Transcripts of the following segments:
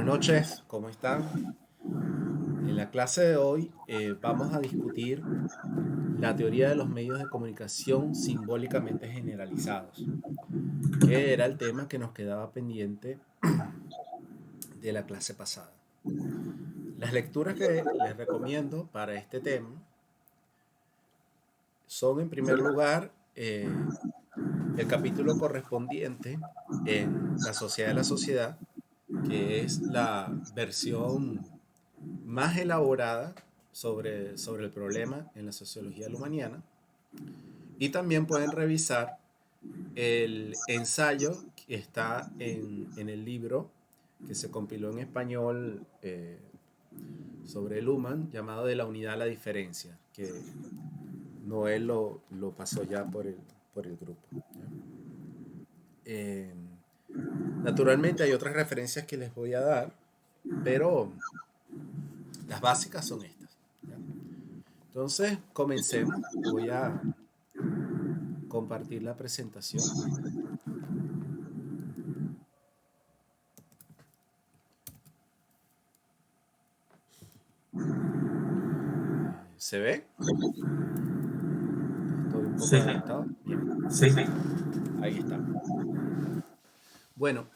Buenas noches, ¿cómo están? En la clase de hoy vamos a discutir la teoría de los medios de comunicación simbólicamente generalizados, que era el tema que nos quedaba pendiente de la clase pasada. Las lecturas que les recomiendo para este tema son, en primer lugar, el capítulo correspondiente en La Sociedad de la Sociedad, que es la versión más elaborada sobre el problema en la sociología lumaniana. Y también pueden revisar el ensayo que está en el libro que se compiló en español sobre Luhmann, llamado De la unidad a la diferencia, que Noel lo pasó ya por el grupo. Eh, Naturalmente hay otras referencias que les voy a dar, pero las básicas son estas. ¿Ya? Entonces, comencemos. Voy a compartir la presentación. ¿Se ve? Estoy un poco Sí, adelantado. Bien, sí, sí. ahí está. Bueno,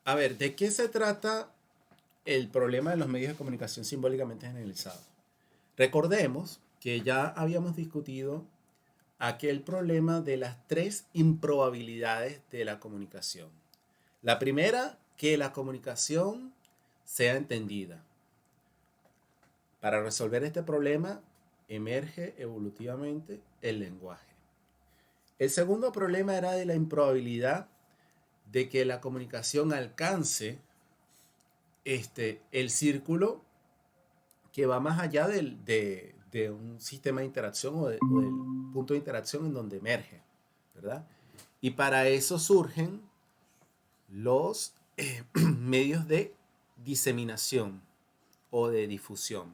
a ver, ¿de qué se trata el problema de los medios de comunicación simbólicamente generalizados? Recordemos que ya habíamos discutido aquel problema de las tres improbabilidades de la comunicación. La primera, que la comunicación sea entendida. Para resolver este problema emerge evolutivamente el lenguaje. El segundo problema era de la improbabilidad de que la comunicación alcance el círculo que va más allá de un sistema de interacción o del punto de interacción en donde emerge, ¿verdad? Y para eso surgen los medios de diseminación o de difusión,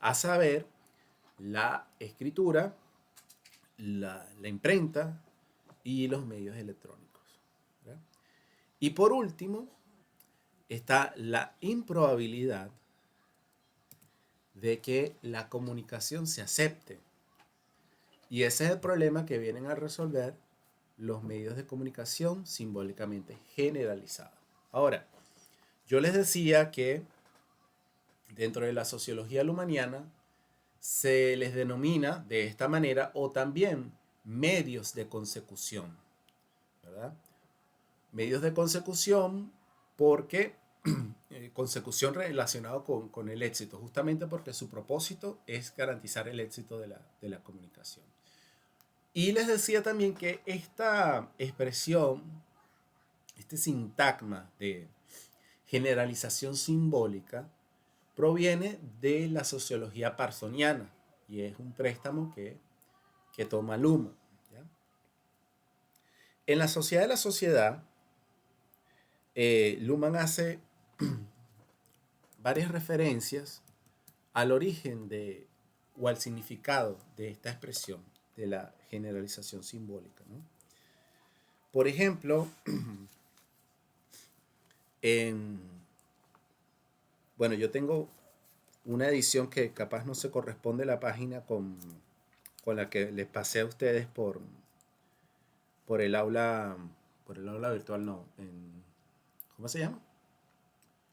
a saber, la escritura, la imprenta y los medios electrónicos, ¿verdad? Y por último, está la improbabilidad de que la comunicación se acepte. Y ese es el problema que vienen a resolver los medios de comunicación simbólicamente generalizados. Ahora, yo les decía que dentro de la sociología lumaniana se les denomina de esta manera o también medios de consecución, ¿verdad? Medios de consecución porque consecución relacionado con el éxito, justamente porque su propósito es garantizar el éxito de la comunicación. Y les decía también que esta expresión, este sintagma de generalización simbólica, proviene de la sociología parsoniana y es un préstamo que toma Luhmann. ¿Ya? En la sociedad de la sociedad, Luhmann hace varias referencias al origen o al significado de esta expresión de la generalización simbólica, ¿no? Por ejemplo, en, bueno, yo tengo una edición que capaz no se corresponde la página con la que les pasé a ustedes por el aula, por el aula virtual, no, ¿cómo se llama?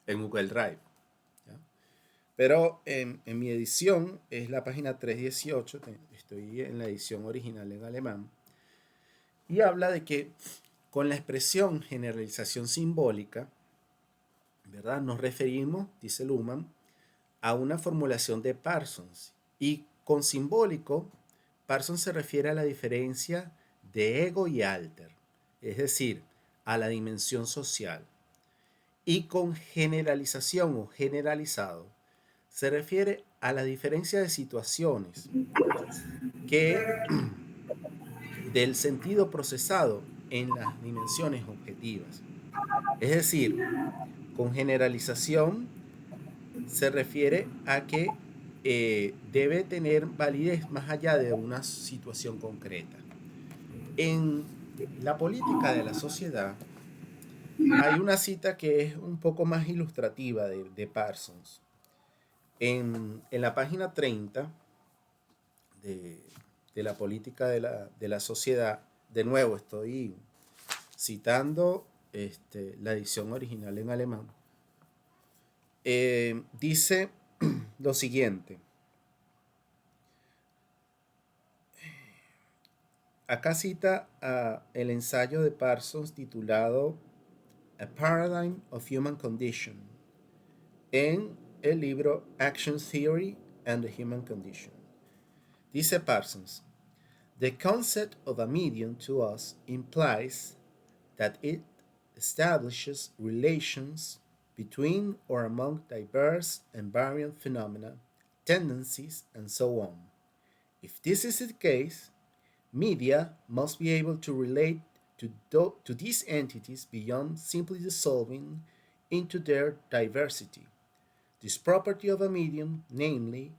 En Google Drive. ¿Ya? Pero en mi edición es la página 318, estoy en la edición original en alemán, y habla de que con la expresión generalización simbólica, ¿verdad? Nos referimos, dice Luhmann, a una formulación de Parsons. Y con simbólico, Parsons se refiere a la diferencia de ego y alter, es decir, a la dimensión social. Y con generalización o generalizado, se refiere a la diferencia de situaciones que del sentido procesado en las dimensiones objetivas. Es decir, con generalización se refiere a que debe tener validez más allá de una situación concreta. En la política de la sociedad, hay una cita que es un poco más ilustrativa de Parsons. En la página 30 de, de la política de la sociedad, de nuevo estoy citando la edición original en alemán, dice lo siguiente. Acá cita el ensayo de Parsons titulado A Paradigm of Human Condition en el libro Action Theory and the Human Condition. Dice Parsons, the concept of a medium to us implies that it establishes relations between or among diverse and variant phenomena, tendencies, and so on. If this is the case, media must be able to relate to these entities beyond simply dissolving into their diversity. This property of a medium, namely,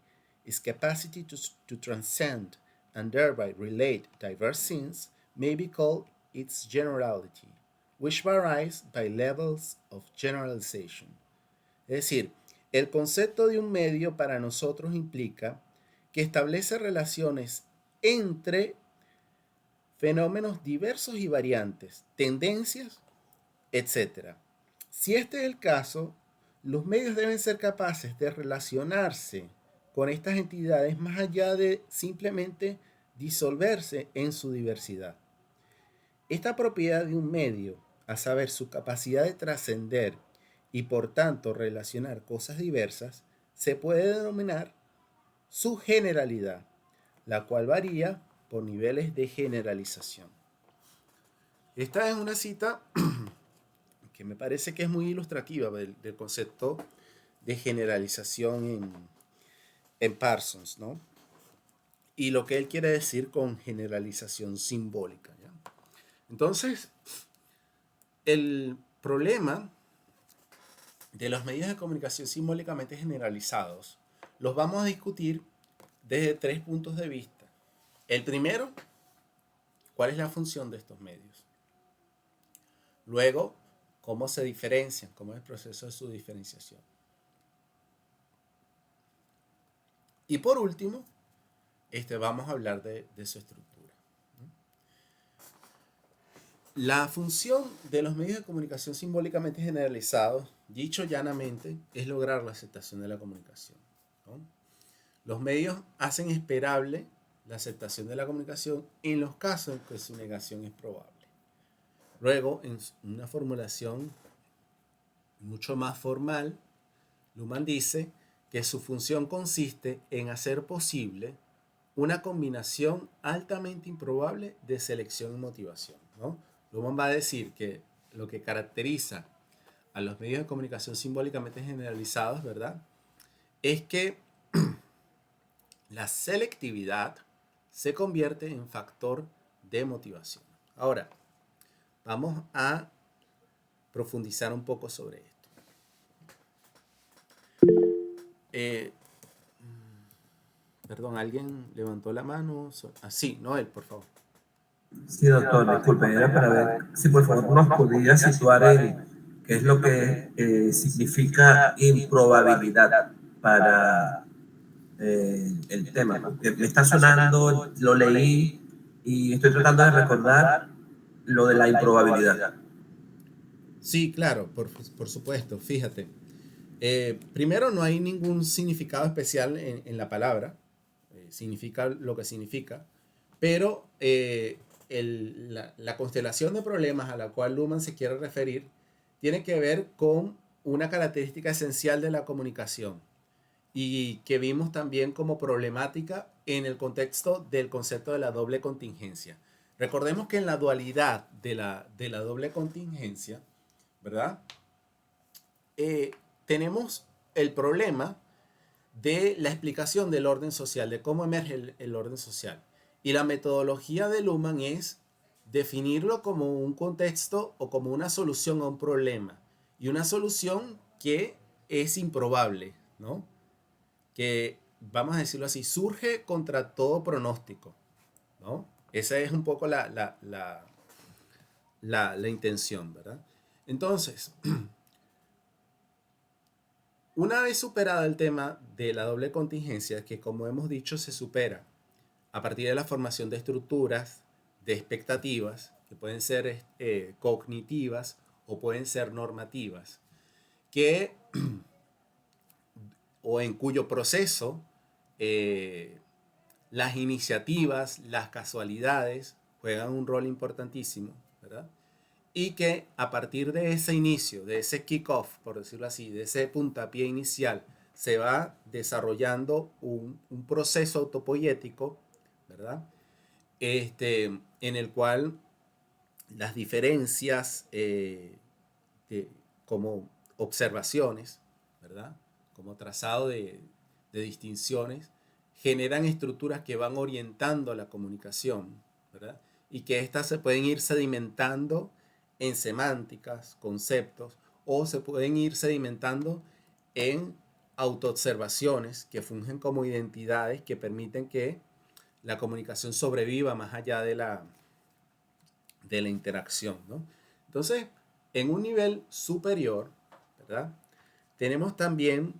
its capacity to transcend and thereby relate diverse scenes, may be called its generality, which varies by levels of generalization. Es decir, el concepto de un medio para nosotros implica que establece relaciones entre fenómenos diversos y variantes, tendencias, etcétera. Si este es el caso, los medios deben ser capaces de relacionarse con estas entidades más allá de simplemente disolverse en su diversidad. Esta propiedad de un medio, a saber, su capacidad de trascender y por tanto relacionar cosas diversas, se puede denominar su generalidad, la cual varía por niveles de generalización. Esta es una cita que me parece que es muy ilustrativa del concepto de generalización en Parsons, ¿no? Y lo que él quiere decir con generalización simbólica, ¿ya? Entonces, el problema de los medios de comunicación simbólicamente generalizados los vamos a discutir desde 3 puntos de vista. El primero, ¿cuál es la función de estos medios? Luego, ¿cómo se diferencian? ¿Cómo es el proceso de su diferenciación? Y por último, vamos a hablar de su estructura. La función de los medios de comunicación simbólicamente generalizados, dicho llanamente, es lograr la aceptación de la comunicación, ¿no? Los medios hacen esperable la aceptación de la comunicación en los casos en que su negación es probable. Luego, en una formulación mucho más formal, Luhmann dice que su función consiste en hacer posible una combinación altamente improbable de selección y motivación, ¿no? Luhmann va a decir que lo que caracteriza a los medios de comunicación simbólicamente generalizados, ¿verdad?, es que la selectividad se convierte en factor de motivación. Ahora, vamos a profundizar un poco sobre esto. Perdón, ¿alguien levantó la mano? Sí, Noel, por favor. Sí, doctor, disculpe, era para ver si por favor nos podía situar en qué es lo que significa improbabilidad para el tema, porque me está sonando, lo leí y estoy tratando de recordar lo de la improbabilidad. Sí, claro, por supuesto, fíjate. Primero, no hay ningún significado especial en la palabra, significa lo que significa, pero la constelación de problemas a la cual Luhmann se quiere referir tiene que ver con una característica esencial de la comunicación y que vimos también como problemática en el contexto del concepto de la doble contingencia. Recordemos que en la dualidad de la doble contingencia, ¿verdad? Tenemos el problema de la explicación del orden social, de cómo emerge el orden social. Y la metodología de Luhmann es definirlo como un contexto o como una solución a un problema. Y una solución que es improbable, ¿no? Que, vamos a decirlo así, surge contra todo pronóstico, ¿no? Esa es un poco la intención, ¿verdad? Entonces, una vez superado el tema de la doble contingencia, que como hemos dicho se supera a partir de la formación de estructuras, de expectativas, que pueden ser cognitivas o pueden ser normativas, que o en cuyo proceso eh, las iniciativas, las casualidades juegan un rol importantísimo, ¿verdad? Y que a partir de ese inicio, de ese kick-off, por decirlo así, de ese puntapié inicial, se va desarrollando un proceso autopoyético, ¿verdad? En el cual las diferencias como observaciones, ¿verdad? Como trazado de distinciones, generan estructuras que van orientando la comunicación, ¿verdad? Y que éstas se pueden ir sedimentando en semánticas, conceptos, o se pueden ir sedimentando en autoobservaciones que fungen como identidades que permiten que la comunicación sobreviva más allá de la interacción, ¿no? Entonces, en un nivel superior, ¿verdad? Tenemos también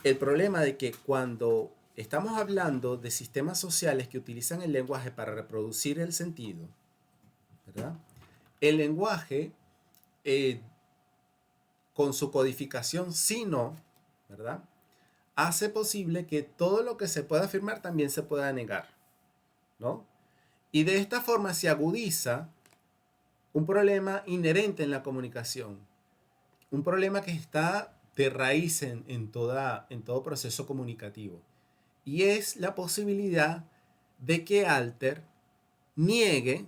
el problema de que cuando estamos hablando de sistemas sociales que utilizan el lenguaje para reproducir el sentido, ¿verdad? El lenguaje, eh, con su codificación sino, ¿verdad? Hace posible que todo lo que se pueda afirmar también se pueda negar, ¿no? Y de esta forma se agudiza un problema inherente en la comunicación, un problema que está de raíz en todo proceso comunicativo, y es la posibilidad de que Alter niegue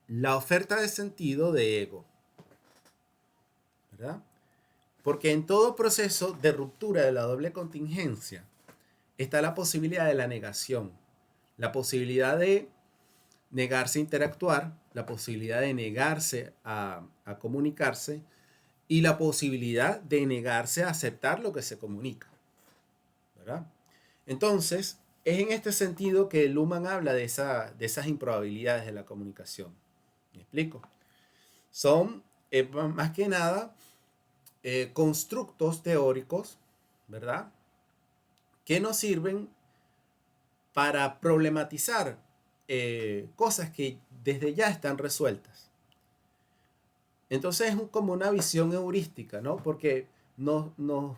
la oferta de sentido de ego, ¿verdad? Porque en todo proceso de ruptura de la doble contingencia está la posibilidad de la negación, la posibilidad de negarse a interactuar, la posibilidad de negarse a comunicarse y la posibilidad de negarse a aceptar lo que se comunica, ¿verdad? Entonces, es en este sentido que Luhmann habla de esas improbabilidades de la comunicación. ¿Me explico? Son más que nada constructos teóricos, ¿verdad? Que nos sirven para problematizar cosas que desde ya están resueltas. Entonces es como una visión heurística, ¿no? Porque nos, nos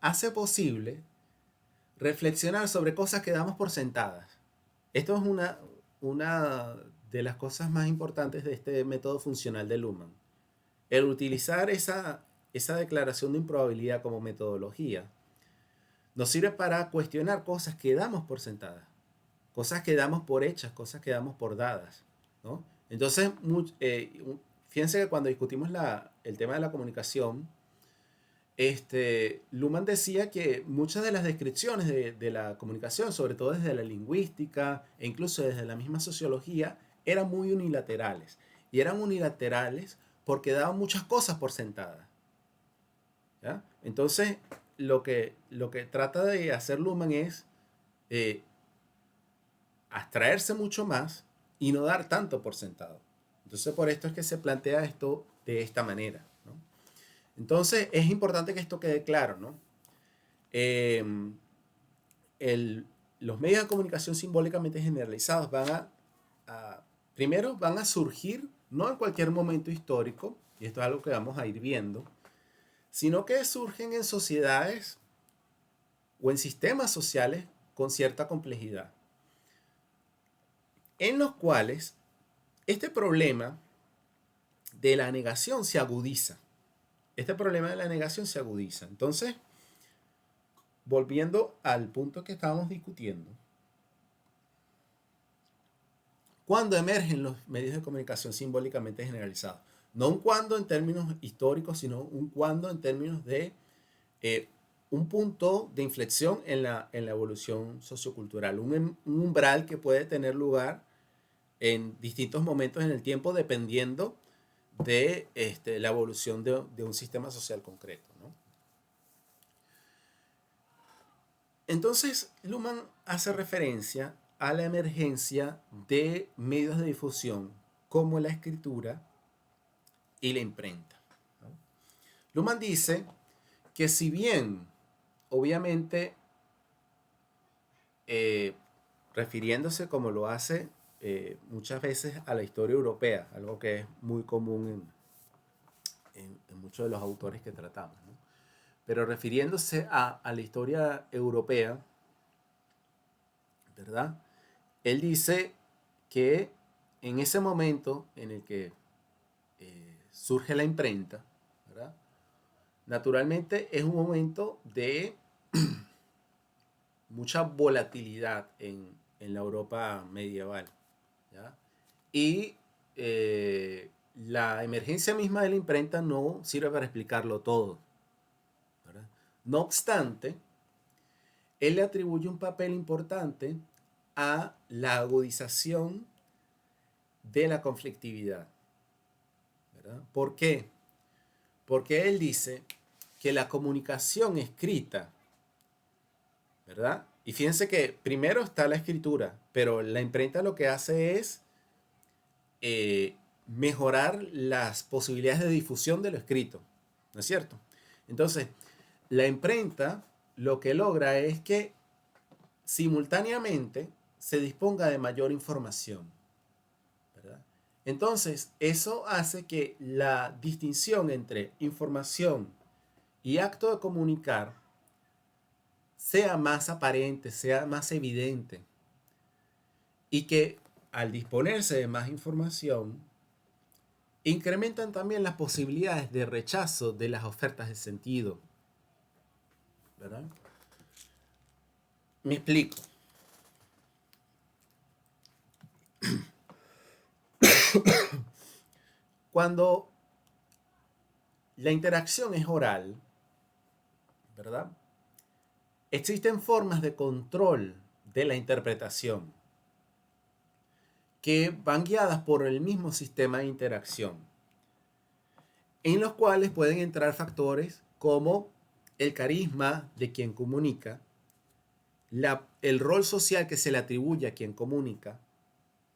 hace posible reflexionar sobre cosas que damos por sentadas. Esto es una de las cosas más importantes de este método funcional de Luhmann. El utilizar esa declaración de improbabilidad como metodología nos sirve para cuestionar cosas que damos por sentadas, cosas que damos por hechas, cosas que damos por dadas, ¿no? Entonces, fíjense que cuando discutimos el tema de la comunicación, Luhmann decía que muchas de las descripciones de la comunicación, sobre todo desde la lingüística e incluso desde la misma sociología, eran muy unilaterales. Y eran unilaterales porque daban muchas cosas por sentadas, ¿ya? Entonces, lo que trata de hacer Luhmann es eh, abstraerse mucho más y no dar tanto por sentado. Entonces, por esto es que se plantea esto de esta manera, ¿no? Entonces, es importante que esto quede claro, ¿no? Eh, el, los medios de comunicación simbólicamente generalizados primero van a surgir no en cualquier momento histórico, y esto es algo que vamos a ir viendo, sino que surgen en sociedades o en sistemas sociales con cierta complejidad, en los cuales este problema de la negación se agudiza. Este problema de la negación se agudiza. Entonces, volviendo al punto que estábamos discutiendo, ¿cuándo emergen los medios de comunicación simbólicamente generalizados? No un cuándo en términos históricos, sino un cuándo en términos de eh, un punto de inflexión en la evolución sociocultural, un umbral que puede tener lugar en distintos momentos en el tiempo dependiendo de la evolución de un sistema social concreto, ¿no? Entonces, Luhmann hace referencia a la emergencia de medios de difusión como la escritura y la imprenta, ¿no? Luhmann dice que si bien, obviamente, refiriéndose como lo hace muchas veces a la historia europea, algo que es muy común en muchos de los autores que tratamos, ¿no? Pero refiriéndose a la historia europea, ¿verdad? Él dice que en ese momento en el que surge la imprenta, ¿verdad? Naturalmente es un momento de mucha volatilidad en la Europa medieval, ¿ya? Y la emergencia misma de la imprenta no sirve para explicarlo todo, ¿verdad? No obstante, él le atribuye un papel importante a la agudización de la conflictividad, ¿verdad? ¿Por qué? Porque él dice que la comunicación escrita, ¿verdad? Y fíjense que primero está la escritura, pero la imprenta lo que hace es mejorar las posibilidades de difusión de lo escrito, ¿no es cierto? Entonces, la imprenta lo que logra es que simultáneamente se disponga de mayor información, ¿verdad? Entonces, eso hace que la distinción entre información y acto de comunicar sea más aparente, sea más evidente, y que al disponerse de más información, incrementan también las posibilidades de rechazo de las ofertas de sentido, ¿verdad? Me explico. Cuando la interacción es oral, ¿verdad? Existen formas de control de la interpretación que van guiadas por el mismo sistema de interacción, en los cuales pueden entrar factores como el carisma de quien comunica, el rol social que se le atribuye a quien comunica,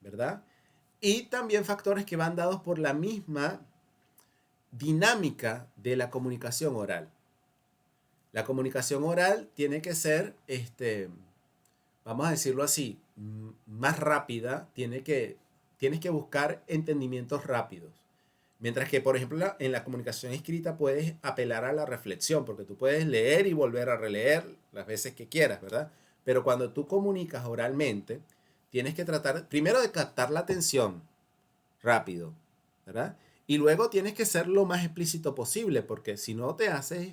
¿verdad? Y también factores que van dados por la misma dinámica de la comunicación oral. La comunicación oral tiene que ser, vamos a decirlo así, más rápida, tienes que buscar entendimientos rápidos. Mientras que, por ejemplo, en la comunicación escrita puedes apelar a la reflexión, porque tú puedes leer y volver a releer las veces que quieras, ¿verdad? Pero cuando tú comunicas oralmente, tienes que tratar primero de captar la atención rápido, ¿verdad? Y luego tienes que ser lo más explícito posible, porque si no te haces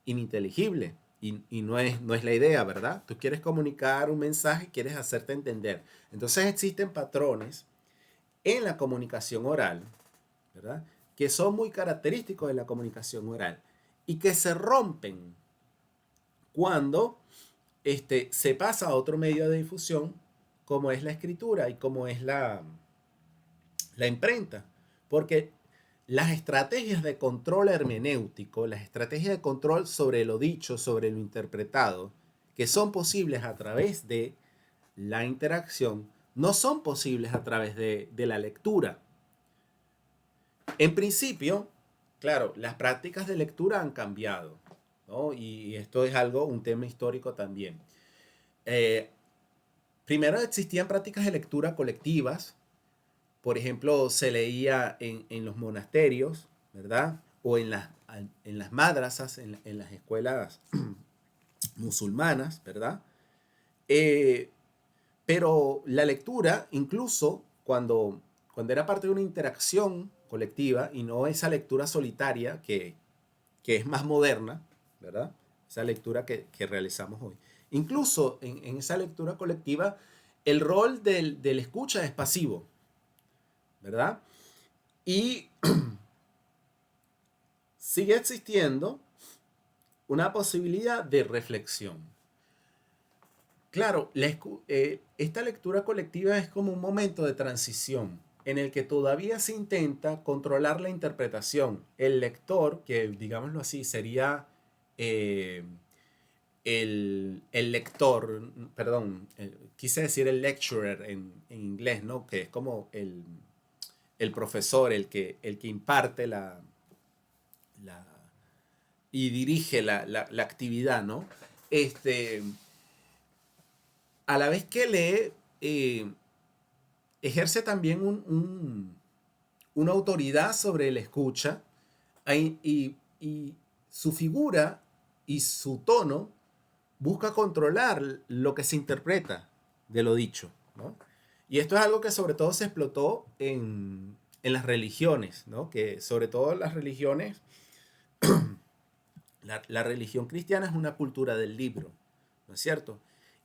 ininteligible. Y no es la idea, ¿verdad? Tú quieres comunicar un mensaje, quieres hacerte entender. Entonces existen patrones en la comunicación oral, ¿verdad? Que son muy característicos de la comunicación oral y que se rompen cuando se pasa a otro medio de difusión como es la escritura y como es la imprenta. Porque las estrategias de control hermenéutico, las estrategias de control sobre lo dicho, sobre lo interpretado, que son posibles a través de la interacción, no son posibles a través de la lectura. En principio, claro, las prácticas de lectura han cambiado, ¿no? Y esto es un tema histórico también. Eh, Primero existían prácticas de lectura colectivas. Por ejemplo, se leía en los monasterios, ¿verdad? O en las madrasas, en las escuelas musulmanas, ¿verdad? Eh, pero la lectura, incluso cuando era parte de una interacción colectiva y no esa lectura solitaria que es más moderna, ¿verdad? Esa lectura que realizamos hoy. Incluso en esa lectura colectiva, el rol del escucha es pasivo, ¿verdad? Y sigue existiendo una posibilidad de reflexión. Claro, esta lectura colectiva es como un momento de transición en el que todavía se intenta controlar la interpretación. El lector, que digámoslo así, sería eh, el lector, perdón, quise decir el lecturer en inglés, ¿no? Que es como el profesor, el que imparte y dirige la actividad, ¿no? A la vez que lee, ejerce también una autoridad sobre el escucha y su figura y su tono busca controlar lo que se interpreta de lo dicho, ¿no? Y esto es algo que sobre todo se explotó en las religiones, ¿no? Que sobre todo las religiones, la religión cristiana es una cultura del libro, ¿no es cierto?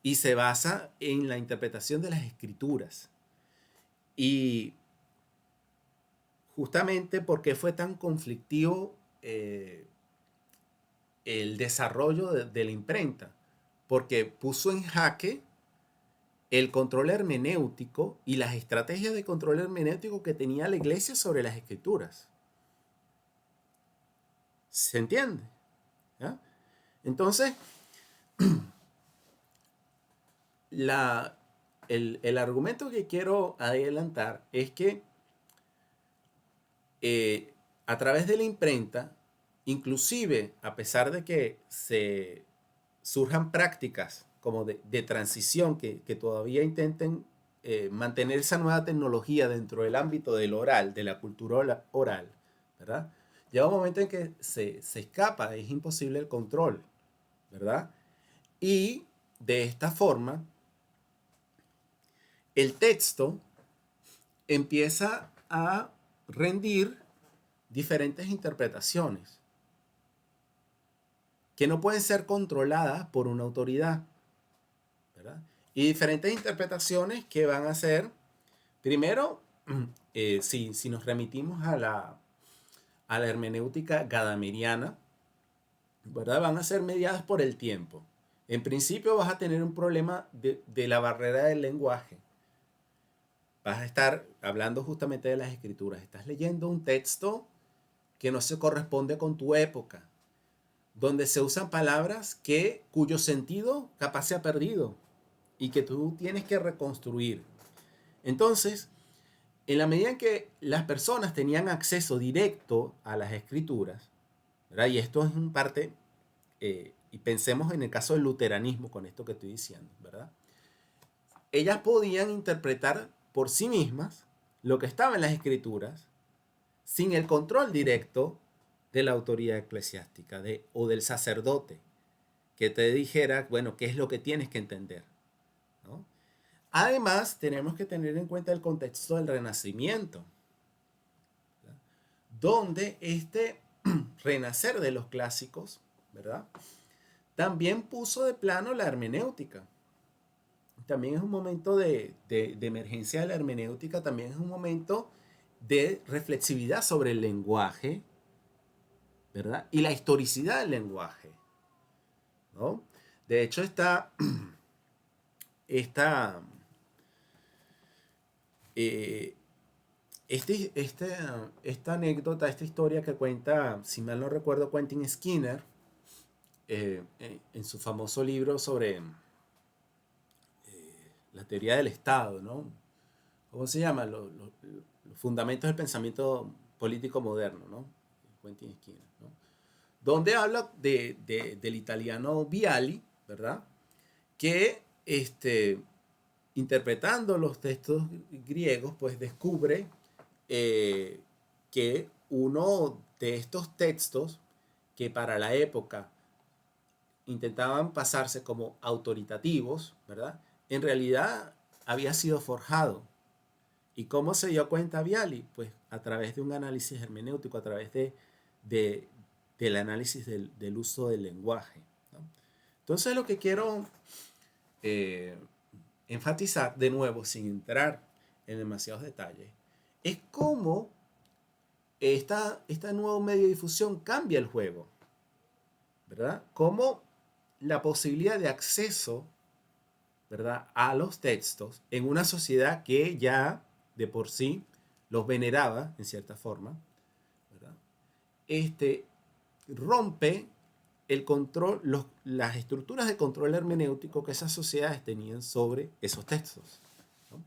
Y se basa en la interpretación de las escrituras. Y justamente porque fue tan conflictivo el desarrollo de la imprenta, porque puso en jaque el control hermenéutico y las estrategias de control hermenéutico que tenía la iglesia sobre las escrituras. ¿Se entiende? ¿Ya? Entonces, el argumento que quiero adelantar es que a través de la imprenta, inclusive a pesar de que se surjan prácticas como de transición que todavía intenten mantener esa nueva tecnología dentro del ámbito del oral, de la cultura oral, ¿verdad? Llega un momento en que se escapa, es imposible el control, ¿verdad? Y de esta forma, el texto empieza a rendir diferentes interpretaciones que no pueden ser controladas por una autoridad, ¿verdad? Y diferentes interpretaciones que van a ser, primero, si nos remitimos a la hermenéutica gadameriana, ¿verdad? Van a ser mediadas por el tiempo. En principio vas a tener un problema de la barrera del lenguaje. Vas a estar hablando justamente de las escrituras. Estás leyendo un texto que no se corresponde con tu época, donde se usan palabras cuyo sentido capaz se ha perdido y que tú tienes que reconstruir. Entonces, en la medida en que las personas tenían acceso directo a las escrituras, ¿verdad? Y esto es en parte, y pensemos en el caso del luteranismo con esto que estoy diciendo, ¿verdad? Ellas podían interpretar por sí mismas lo que estaba en las escrituras sin el control directo de la autoridad eclesiástica o del sacerdote que te dijera, bueno, qué es lo que tienes que entender, ¿no? Además, tenemos que tener en cuenta el contexto del Renacimiento, ¿verdad? Donde este renacer de los clásicos, ¿verdad? También puso de plano la hermenéutica. También es un momento de emergencia de la hermenéutica, también es un momento de reflexividad sobre el lenguaje, ¿verdad? Y la historicidad del lenguaje, ¿no? De hecho, esta, esta, eh, esta anécdota, esta historia que cuenta, si mal no recuerdo, Quentin Skinner, en su famoso libro sobre la teoría del Estado, ¿no? ¿Cómo se llama? Los fundamentos del pensamiento político moderno, ¿no? Quentin Skinner, ¿no? Donde habla del italiano Viali, ¿verdad? Que interpretando los textos griegos, pues descubre que uno de estos textos que para la época intentaban pasarse como autoritativos, ¿verdad? En realidad había sido forjado. ¿Y cómo se dio cuenta Viali? Pues a través de un análisis hermenéutico, a través del análisis del uso del lenguaje, ¿no? Entonces lo que quiero eh, enfatizar de nuevo, sin entrar en demasiados detalles, es cómo esta nuevo medio de difusión cambia el juego, ¿verdad? Cómo la posibilidad de acceso, ¿verdad?, a los textos en una sociedad que ya de por sí los veneraba en cierta forma, ¿verdad? Rompe el control, las estructuras de control hermenéutico que esas sociedades tenían sobre esos textos, ¿no?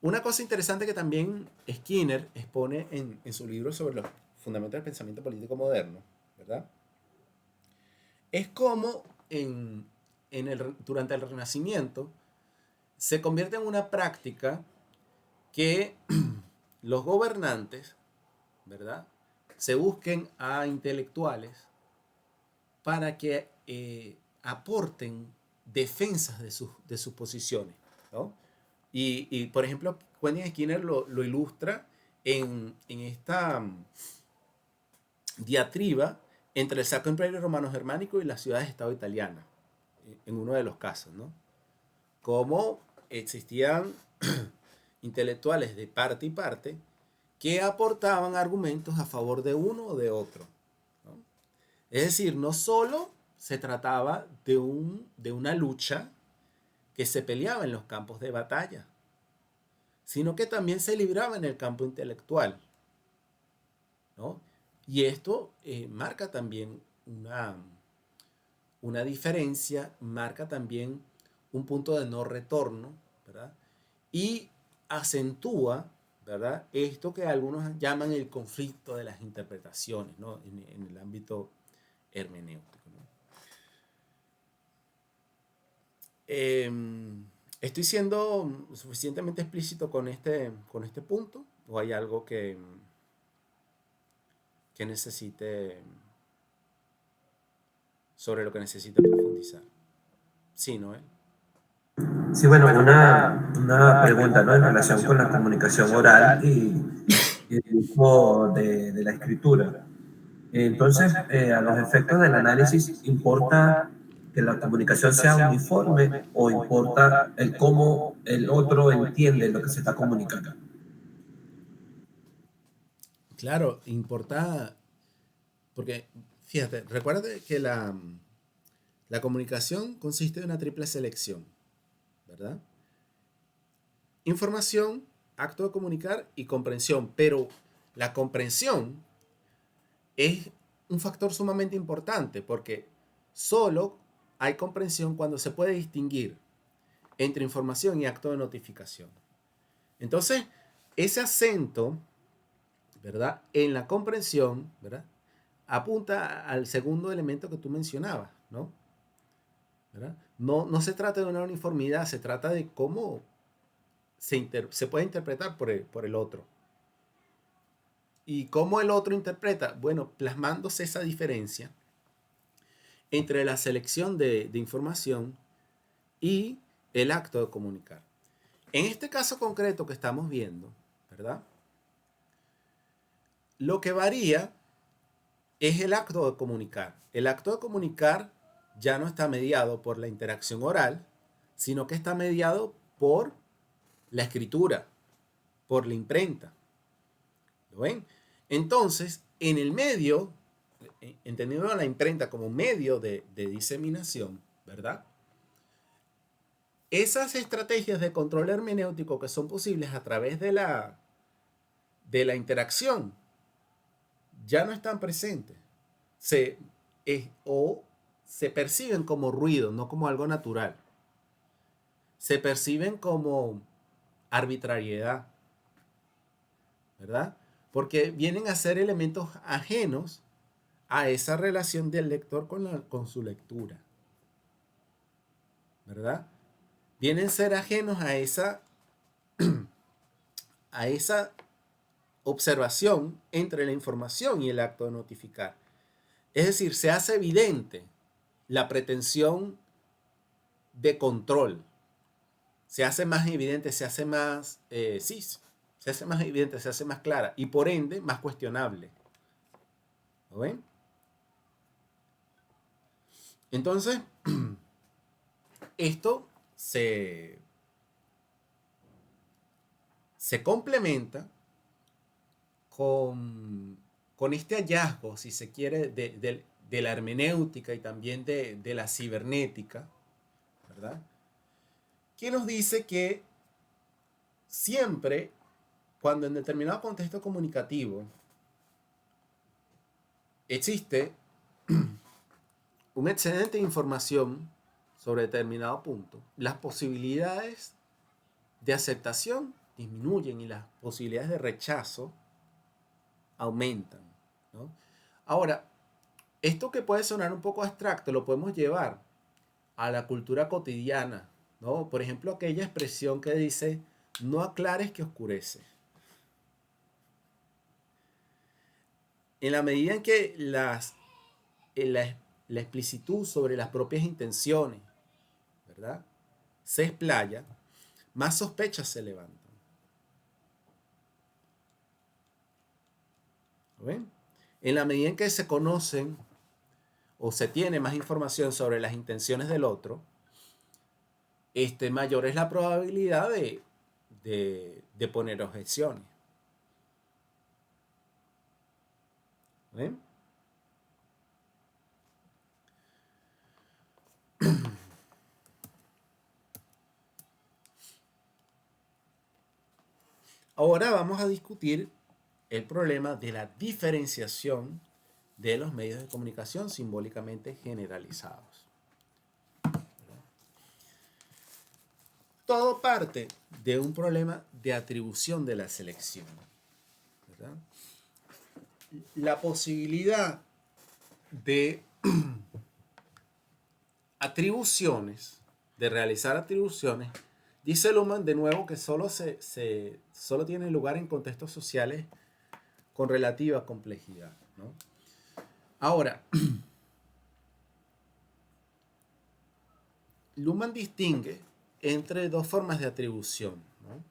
Una cosa interesante que también Skinner expone en su libro sobre los fundamentos del pensamiento político moderno, ¿verdad? Es como durante el Renacimiento se convierte en una práctica que los gobernantes, ¿verdad?, se busquen a intelectuales para que aporten defensas de sus posiciones, ¿no? Por ejemplo, Quentin Skinner lo ilustra en esta diatriba entre el Sacro Imperio Romano Germánico y las ciudades-estado italianas, en uno de los casos, ¿no? Cómo existían intelectuales de parte y parte que aportaban argumentos a favor de uno o de otro, ¿no? Es decir, no solo se trataba de una lucha que se peleaba en los campos de batalla, sino que también se libraba en el campo intelectual, ¿no? Y esto marca también una diferencia, marca también un punto de no retorno, ¿verdad? Y acentúa, ¿verdad?, esto que algunos llaman el conflicto de las interpretaciones, ¿no?, en el ámbito hermenéutico, ¿no? ¿Estoy siendo suficientemente explícito con este punto? ¿O hay algo que necesite, sobre lo que necesite profundizar? Sí, Noel. Sí, bueno, una pregunta, ¿no? En relación con la comunicación oral y el uso de la escritura. Entonces, a los efectos del análisis, ¿importa que la comunicación sea uniforme o importa el cómo el otro entiende lo que se está comunicando? Claro, importa, porque fíjate, recuerda que la comunicación consiste en una triple selección, ¿verdad? Información, acto de comunicar y comprensión, pero la comprensión es un factor sumamente importante porque solo hay comprensión cuando se puede distinguir entre información y acto de notificación. Entonces, ese acento, ¿verdad?, en la comprensión, ¿verdad?, apunta al segundo elemento que tú mencionabas, ¿no? ¿Verdad? No se trata de una uniformidad, se trata de cómo se puede interpretar por el otro. ¿Y cómo el otro interpreta? Bueno, plasmándose esa diferencia entre la selección de información y el acto de comunicar. En este caso concreto que estamos viendo, ¿verdad?, lo que varía es el acto de comunicar. El acto de comunicar ya no está mediado por la interacción oral, sino que está mediado por la escritura, por la imprenta. ¿Lo ven? Entonces, en el medio, entendiendo la imprenta como medio de diseminación, ¿verdad?, esas estrategias de control hermenéutico que son posibles a través de la interacción ya no están presentes. O se perciben como ruido, no como algo natural. Se perciben como arbitrariedad, ¿verdad? Porque vienen a ser elementos ajenos a esa relación del lector con su lectura, ¿verdad? Vienen a ser ajenos a esa observación entre la información y el acto de notificar. Es decir, se hace evidente la pretensión de control. Se hace más evidente, se hace más, se hace más evidente, se hace más clara y por ende más cuestionable. ¿Lo ven? Entonces, esto se complementa con este hallazgo, si se quiere, de la hermenéutica y también de la cibernética, ¿verdad?, que nos dice que siempre, cuando en determinado contexto comunicativo existe un excedente de información sobre determinado punto, las posibilidades de aceptación disminuyen y las posibilidades de rechazo aumentan, ¿no? Ahora, esto que puede sonar un poco abstracto lo podemos llevar a la cultura cotidiana, ¿no? Por ejemplo, aquella expresión que dice, no aclares que oscurece. En la medida en que la explicitud sobre las propias intenciones, ¿verdad?, se explaya, más sospechas se levantan. ¿Ven? En la medida en que se conocen o se tiene más información sobre las intenciones del otro, mayor es la probabilidad de poner objeciones. ¿Ven? Ahora vamos a discutir el problema de la diferenciación de los medios de comunicación simbólicamente generalizados. Todo parte de un problema de atribución de la selección, ¿verdad? La posibilidad de atribuciones, de realizar atribuciones, dice Luhmann de nuevo que solo tiene lugar en contextos sociales con relativa complejidad, ¿no? Ahora, Luhmann distingue entre dos formas de atribución, ¿no?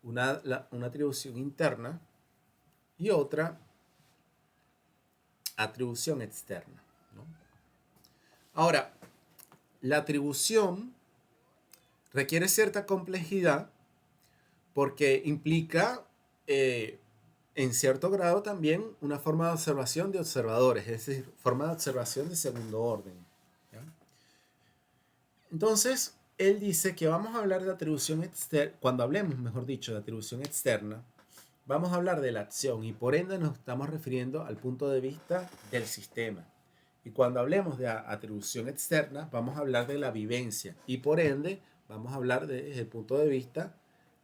Una atribución interna y otra atribución externa, ¿no? Ahora, la atribución requiere cierta complejidad porque implica en cierto grado también una forma de observación de observadores, es decir, forma de observación de segundo orden, ¿ya? Entonces, él dice que vamos a hablar de atribución externa, cuando hablemos, mejor dicho, de atribución externa, vamos a hablar de la acción y por ende nos estamos refiriendo al punto de vista del sistema. Y cuando hablemos de atribución externa, vamos a hablar de la vivencia y por ende vamos a hablar desde el punto de vista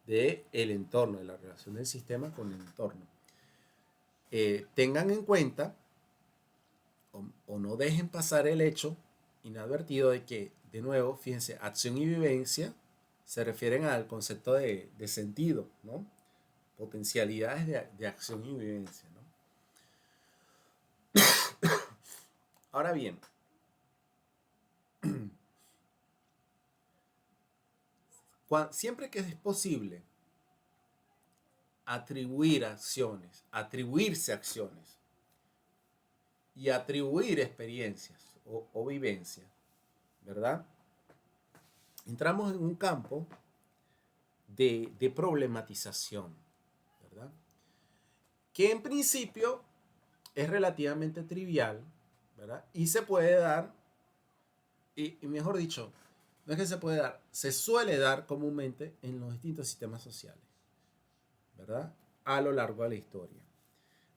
del entorno, de la relación del sistema con el entorno. Tengan en cuenta o no dejen pasar el hecho inadvertido de que, de nuevo, fíjense, acción y vivencia se refieren al concepto de sentido, ¿no? Potencialidades de acción y vivencia, ¿no? Ahora bien, siempre que es posible atribuir acciones, atribuirse acciones y atribuir experiencias o vivencias, ¿verdad? Entramos en un campo de problematización, ¿verdad? Que en principio es relativamente trivial, ¿verdad? Y se puede dar, y mejor dicho, no es que se puede dar, se suele dar comúnmente en los distintos sistemas sociales, ¿verdad? A lo largo de la historia.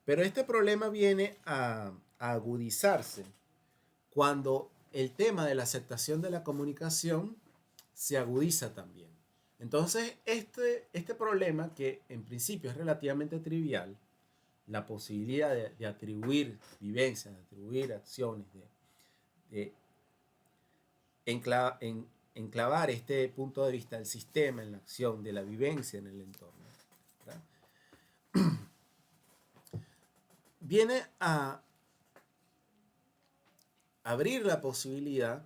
Pero este problema viene a agudizarse cuando el tema de la aceptación de la comunicación se agudiza también. Entonces, este problema, que en principio es relativamente trivial, la posibilidad de atribuir vivencias, de atribuir acciones, de enclavar este punto de vista del sistema en la acción, de la vivencia en el entorno, ¿verdad?, viene a abrir la posibilidad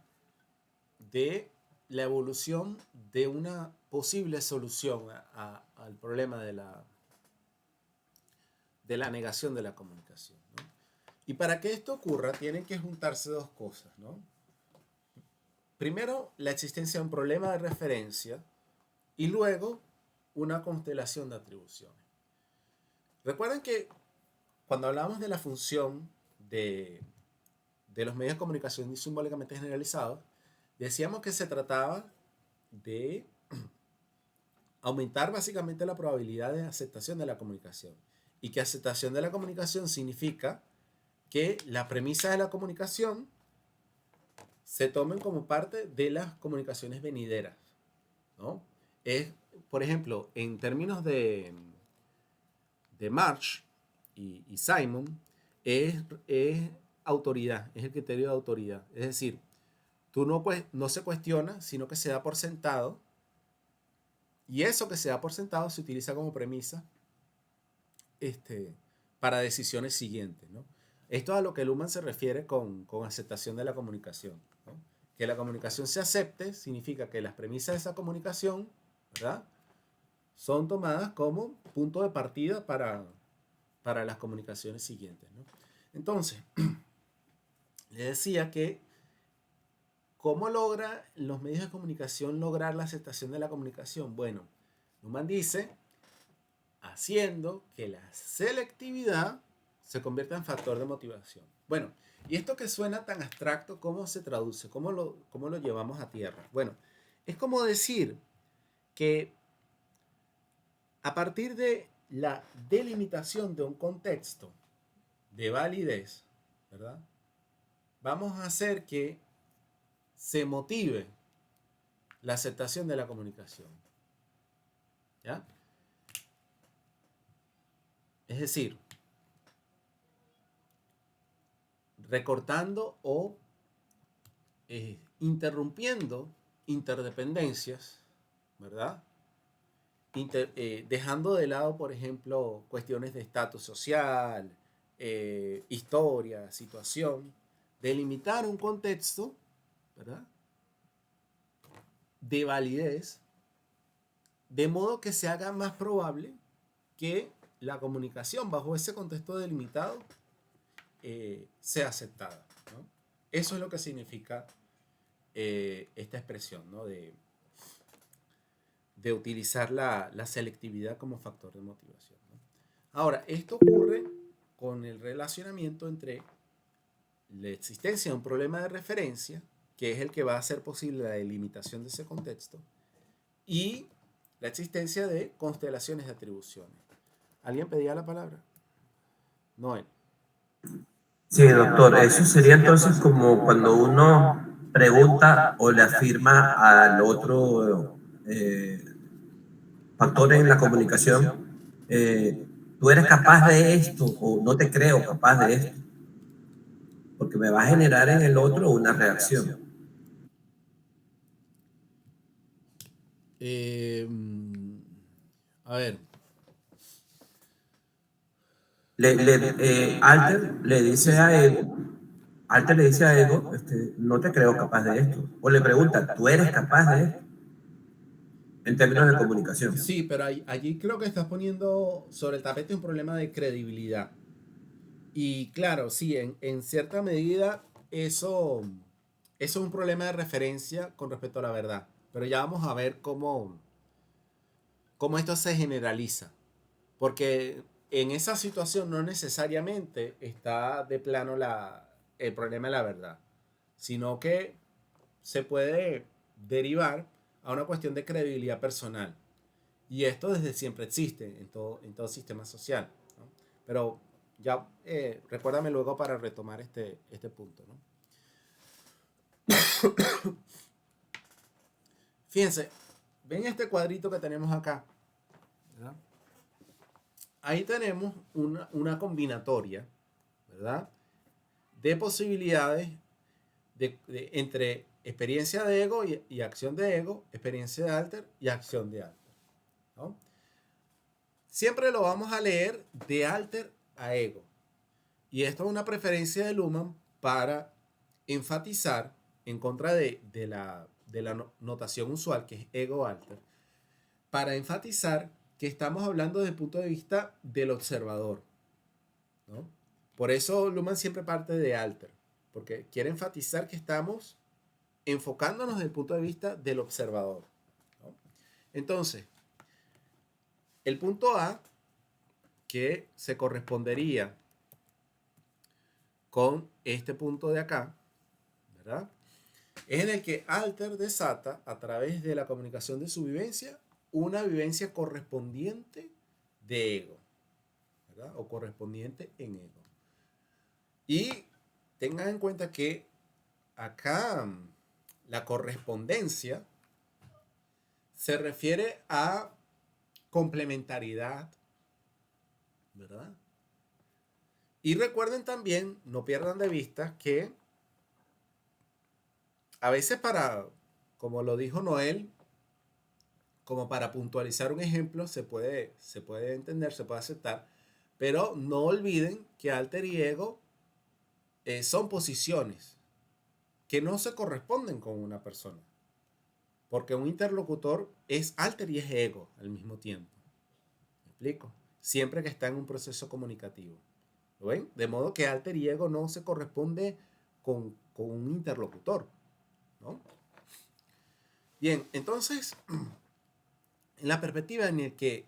de la evolución de una posible solución al problema de la negación de la comunicación, ¿no? Y para que esto ocurra, tienen que juntarse dos cosas, ¿no? Primero, la existencia de un problema de referencia y luego una constelación de atribuciones. Recuerden que cuando hablamos de la función de los medios de comunicación simbólicamente generalizados, decíamos que se trataba de aumentar básicamente la probabilidad de aceptación de la comunicación. Y que aceptación de la comunicación significa que las premisas de la comunicación se tomen como parte de las comunicaciones venideras, ¿no? Es, por ejemplo, en términos de Marsh y Simon, es autoridad, es el criterio de autoridad. Es decir, tú no se cuestiona, sino que se da por sentado, y eso que se da por sentado se utiliza como premisa para decisiones siguientes, ¿no? Esto es a lo que Luhmann se refiere con aceptación de la comunicación, ¿no? Que la comunicación se acepte significa que las premisas de esa comunicación, ¿verdad?, son tomadas como punto de partida para las comunicaciones siguientes, ¿no? Entonces, le decía que ¿cómo logra los medios de comunicación lograr la aceptación de la comunicación? Bueno, Luhmann dice, haciendo que la selectividad se convierta en factor de motivación. Bueno, y esto que suena tan abstracto, ¿cómo se traduce? ¿Cómo lo llevamos a tierra? Bueno, es como decir que a partir de la delimitación de un contexto de validez, ¿verdad?, vamos a hacer que se motive la aceptación de la comunicación. ¿Ya? Es decir, recortando o interrumpiendo interdependencias, ¿verdad? Dejando de lado, por ejemplo, cuestiones de estatus social, historia, situación, delimitar un contexto, ¿verdad?, de validez, de modo que se haga más probable que la comunicación bajo ese contexto delimitado sea aceptada, ¿no? Eso es lo que significa esta expresión, ¿no?, de utilizar la selectividad como factor de motivación, ¿no? Ahora, esto ocurre con el relacionamiento entre la existencia de un problema de referencia, que es el que va a hacer posible la delimitación de ese contexto, y la existencia de constelaciones de atribuciones. ¿Alguien pedía la palabra? Noel. Sí, doctor, eso sería entonces como cuando uno pregunta o le afirma al otro factor en la comunicación, tú eres capaz de esto o no te creo capaz de esto, porque me va a generar en el otro una reacción. A ver. Alter le dice a Ego, no te creo capaz de esto. O le pregunta, ¿tú eres capaz de esto? En términos de comunicación. Sí, pero allí creo que estás poniendo sobre el tapete un problema de credibilidad. Y claro, sí, en cierta medida eso es un problema de referencia con respecto a la verdad. Pero ya vamos a ver cómo esto se generaliza. Porque en esa situación no necesariamente está de plano el problema de la verdad, sino que se puede derivar a una cuestión de credibilidad personal. Y esto desde siempre existe en todo sistema social, ¿no? Pero ya recuérdame luego para retomar este punto, ¿no? Fíjense, ven este cuadrito que tenemos acá, ¿verdad? Ahí tenemos una combinatoria, ¿verdad?, de posibilidades entre experiencia de ego y acción de ego, experiencia de alter y acción de alter, ¿no? Siempre lo vamos a leer de alter a ego. Y esto es una preferencia de Luhmann para enfatizar en contra de la notación usual, que es ego-alter, para enfatizar que estamos hablando desde el punto de vista del observador, ¿no? Por eso Luhmann siempre parte de alter, porque quiere enfatizar que estamos enfocándonos desde el punto de vista del observador, ¿no? Entonces, el punto A, que se correspondería con este punto de acá, ¿verdad?, es en el que alter desata a través de la comunicación de su vivencia una vivencia correspondiente de ego, ¿verdad?, o correspondiente en ego. Y tengan en cuenta que acá la correspondencia se refiere a complementariedad, ¿verdad? Y recuerden también, no pierdan de vista que a veces como lo dijo Noel, como para puntualizar un ejemplo, se puede entender, se puede aceptar, pero no olviden que alter y ego son posiciones que no se corresponden con una persona, porque un interlocutor es alter y es ego al mismo tiempo. ¿Me explico? Siempre que está en un proceso comunicativo. ¿Lo ven? De modo que alter y ego no se corresponde con un interlocutor, ¿no? Bien, entonces, en la perspectiva en la que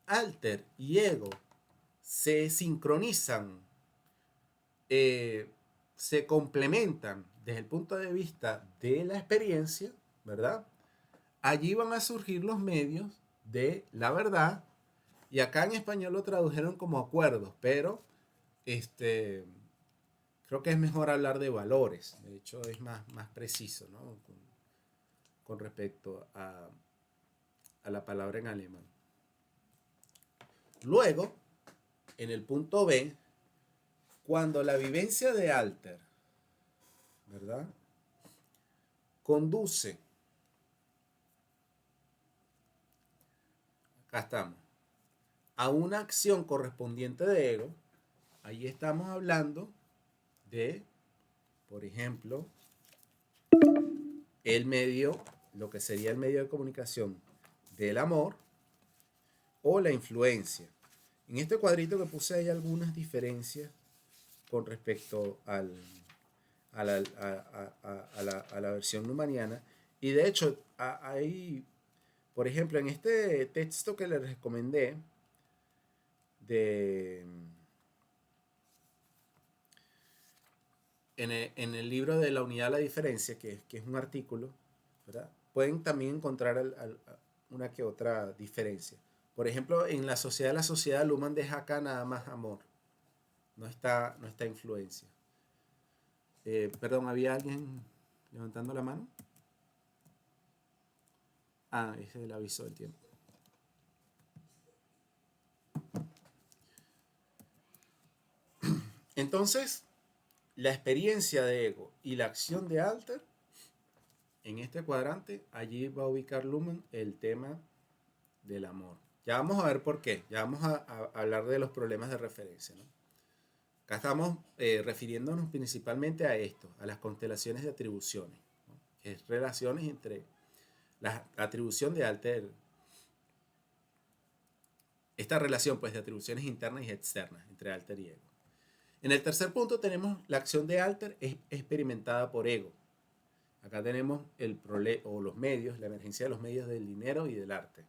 alter y ego se sincronizan, se complementan desde el punto de vista de la experiencia, ¿verdad? Allí van a surgir los medios de la verdad, y acá en español lo tradujeron como acuerdos, pero creo que es mejor hablar de valores. De hecho, es más preciso, ¿no? Con respecto a la palabra en alemán. Luego, en el punto B, cuando la vivencia de alter, ¿verdad?, conduce, acá estamos, a una acción correspondiente de ego, ahí estamos hablando de, por ejemplo, el medio, lo que sería el medio de comunicación del amor o la influencia. En este cuadrito que puse hay algunas diferencias con respecto a la versión numaniana, y de hecho hay, por ejemplo, en este texto que les recomendé en el libro de la unidad de la diferencia, que es un artículo, ¿verdad?, pueden también encontrar una que otra diferencia. Por ejemplo, en la sociedad, Luhmann deja acá nada más amor, no está influencia. Perdón, ¿había alguien levantando la mano? Ah, ese es el aviso del tiempo. Entonces, la experiencia de ego y la acción de alter, en este cuadrante, allí va a ubicar Luhmann el tema del amor. Ya vamos a ver por qué. Ya vamos a hablar de los problemas de referencia, ¿no? Acá estamos refiriéndonos principalmente a esto, a las constelaciones de atribuciones, ¿no?, que es relaciones entre la atribución de alter, esta relación pues de atribuciones internas y externas entre alter y ego. En el tercer punto tenemos la acción de alter experimentada por ego. Acá tenemos los medios, la emergencia de los medios del dinero y del arte.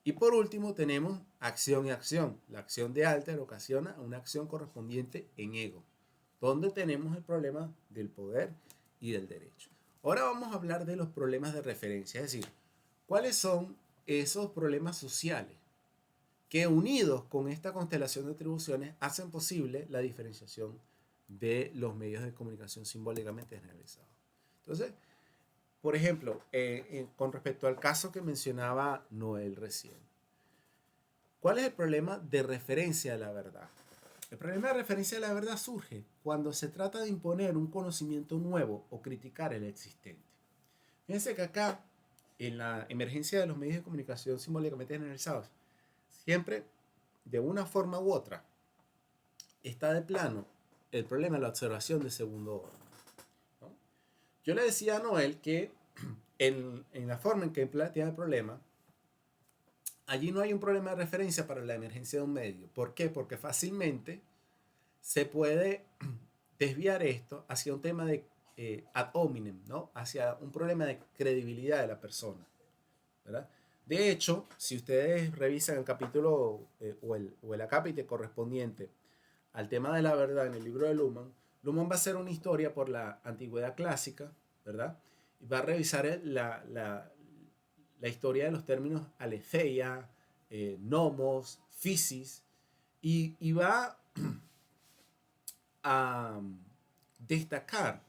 Y por último tenemos acción y acción. La acción de alter ocasiona una acción correspondiente en ego, donde tenemos el problema del poder y del derecho. Ahora vamos a hablar de los problemas de referencia, es decir, ¿cuáles son esos problemas sociales que, unidos con esta constelación de atribuciones, hacen posible la diferenciación de los medios de comunicación simbólicamente generalizados? Entonces, por ejemplo, con respecto al caso que mencionaba Noel recién, ¿cuál es el problema de referencia a la verdad? El problema de referencia a la verdad surge cuando se trata de imponer un conocimiento nuevo o criticar el existente. Fíjense que acá, en la emergencia de los medios de comunicación simbólicamente generalizados, siempre, de una forma u otra, está de plano el problema de la observación de segundo orden, ¿no? Yo le decía a Noel que en la forma en que plantea el problema, allí no hay un problema de referencia para la emergencia de un medio. ¿Por qué? Porque fácilmente se puede desviar esto hacia un tema de ad hominem, ¿no?, hacia un problema de credibilidad de la persona, ¿verdad? De hecho, si ustedes revisan el capítulo o el acápite correspondiente al tema de la verdad en el libro de Luhmann, Luhmann va a hacer una historia por la antigüedad clásica, ¿verdad? Y va a revisar la historia de los términos aletheia, nomos, physis, y va a destacar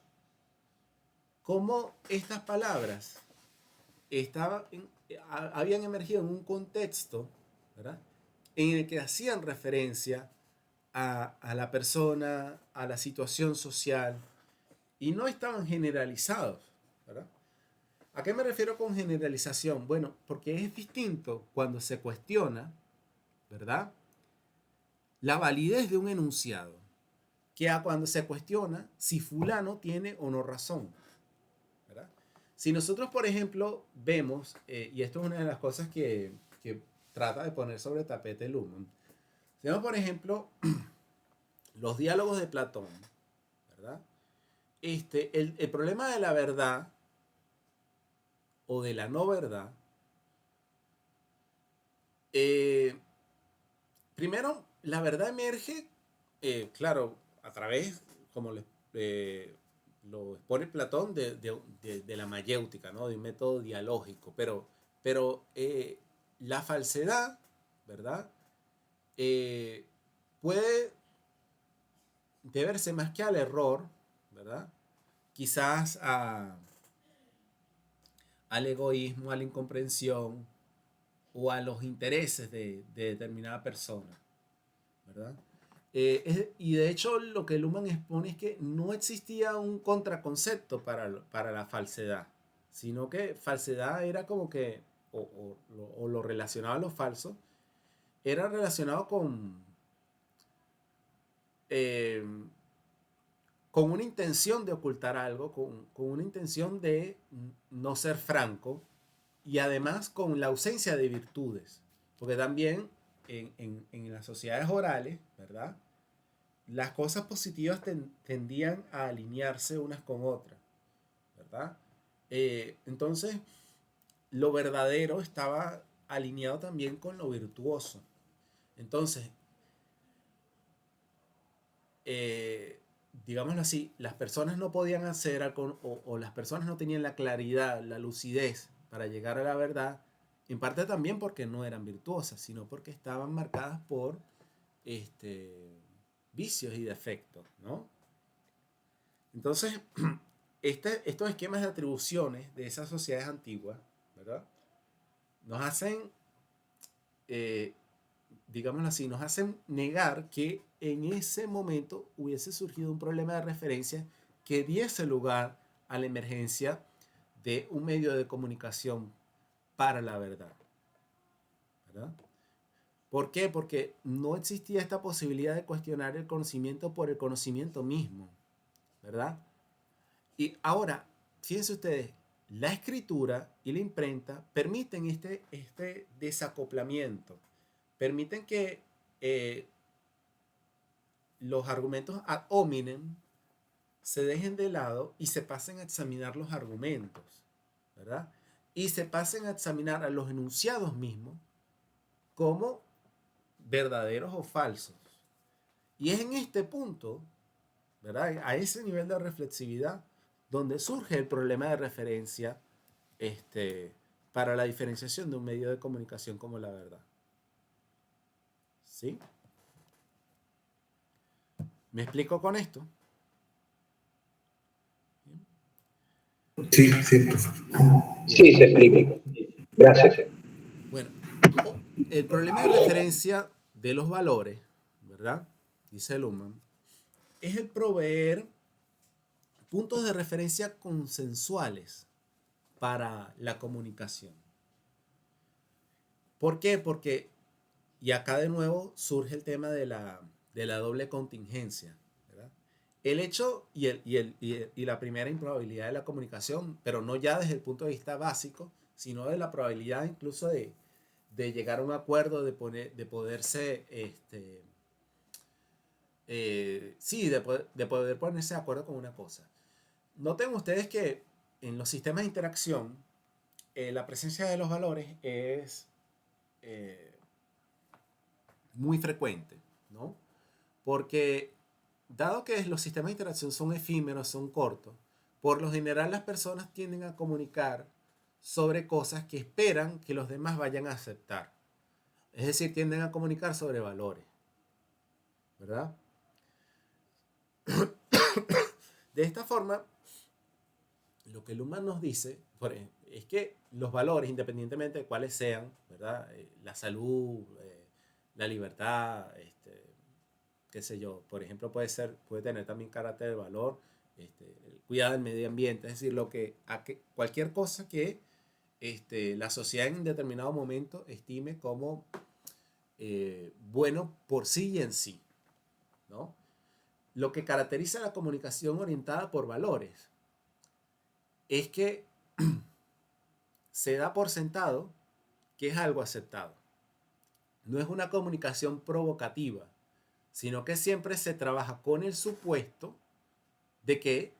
cómo estas palabras estaban habían emergido en un contexto, ¿verdad?, en el que hacían referencia a la persona, a la situación social, y no estaban generalizados, ¿verdad? ¿A qué me refiero con generalización? Bueno, porque es distinto cuando se cuestiona, ¿verdad?, la validez de un enunciado, que a cuando se cuestiona si fulano tiene o no razón, ¿verdad? Si nosotros, por ejemplo, vemos, y esto es una de las cosas que trata de poner sobre tapete Luhmann, si vemos, por ejemplo, los diálogos de Platón, ¿verdad? El problema de la verdad o de la no verdad, eh, primero, la verdad emerge, claro, a través, como lo expone Platón, de la mayéutica, ¿no?, de un método dialógico, pero la falsedad, ¿verdad?, puede deberse más que al error, ¿verdad?, quizás al egoísmo, a la incomprensión o a los intereses de determinada persona, ¿verdad? Y de hecho lo que Luhmann expone es que no existía un contraconcepto para la falsedad, sino que falsedad era como que, o lo relacionado a lo falso, era relacionado eh, con una intención de ocultar algo, con una intención de no ser franco, y además con la ausencia de virtudes, porque también en las sociedades orales, ¿verdad?, las cosas positivas tendían a alinearse unas con otras, ¿verdad? Entonces, lo verdadero estaba alineado también con lo virtuoso. Entonces, eh, digámoslo así, las personas no podían hacer, o las personas no tenían la claridad, la lucidez para llegar a la verdad, en parte también porque no eran virtuosas, sino porque estaban marcadas por vicios y defectos, ¿no? Entonces, estos esquemas de atribuciones de esas sociedades antiguas, ¿verdad?, nos hacen, eh, digámoslo así, nos hacen negar que en ese momento hubiese surgido un problema de referencia que diese lugar a la emergencia de un medio de comunicación para la verdad, ¿verdad? ¿Por qué? Porque no existía esta posibilidad de cuestionar el conocimiento por el conocimiento mismo, ¿verdad? Y ahora, fíjense ustedes, la escritura y la imprenta permiten este desacoplamiento, permiten que los argumentos ad hominem se dejen de lado y se pasen a examinar los argumentos, ¿verdad? Y se pasen a examinar a los enunciados mismos como verdaderos o falsos. Y es en este punto, ¿verdad?, a ese nivel de reflexividad, donde surge el problema de referencia para la diferenciación de un medio de comunicación como la verdad. ¿Sí? ¿Me explico con esto? Sí, sí. Sí, se explica. Gracias. Bueno, el problema de referencia de los valores, ¿verdad?, dice Luhmann, es el proveer puntos de referencia consensuales para la comunicación. ¿Por qué? Porque, y acá de nuevo surge el tema de la doble contingencia, ¿verdad? El hecho y la primera improbabilidad de la comunicación, pero no ya desde el punto de vista básico, sino de la probabilidad incluso de llegar a un acuerdo, de poderse, sí, de poder ponerse de acuerdo con una cosa. Noten ustedes que en los sistemas de interacción, la presencia de los valores es muy frecuente, ¿no? Porque dado que los sistemas de interacción son efímeros, son cortos, por lo general las personas tienden a comunicar sobre cosas que esperan que los demás vayan a aceptar. Es decir, tienden a comunicar sobre valores, ¿verdad? De esta forma, lo que Luhmann nos dice es que los valores, independientemente de cuáles sean, ¿verdad? La salud, la libertad, qué sé yo, por ejemplo, puede tener también carácter de valor, el cuidado del medio ambiente, es decir, cualquier cosa que la sociedad en determinado momento estime como bueno por sí y en sí, ¿no? Lo que caracteriza la comunicación orientada por valores es que se da por sentado que es algo aceptado. No es una comunicación provocativa, sino que siempre se trabaja con el supuesto de que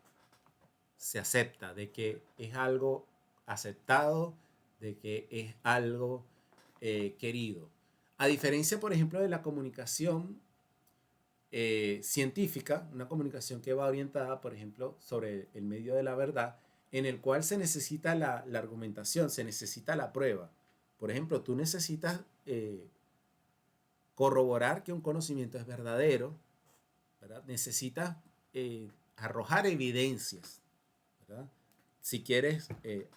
se acepta, de que es algo aceptado, de que es algo querido. A diferencia, por ejemplo, de la comunicación científica, una comunicación que va orientada, por ejemplo, sobre el medio de la verdad, en el cual se necesita la argumentación, se necesita la prueba. Por ejemplo, tú necesitas corroborar que un conocimiento es verdadero, ¿verdad? Necesitas arrojar evidencias, ¿verdad? Si quieres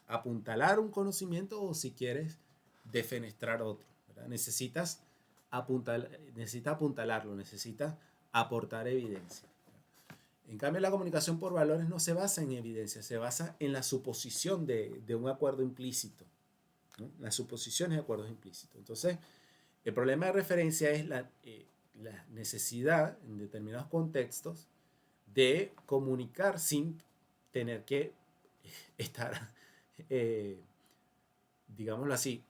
apuntalar un conocimiento o si quieres defenestrar otro, ¿verdad? Necesitas apuntalarlo, necesitas aportar evidencia. En cambio, la comunicación por valores no se basa en evidencia, se basa en la suposición de un acuerdo implícito, ¿no? Las suposiciones de acuerdos implícitos. Entonces, el problema de referencia es la necesidad en determinados contextos de comunicar sin tener que estar, digámoslo así,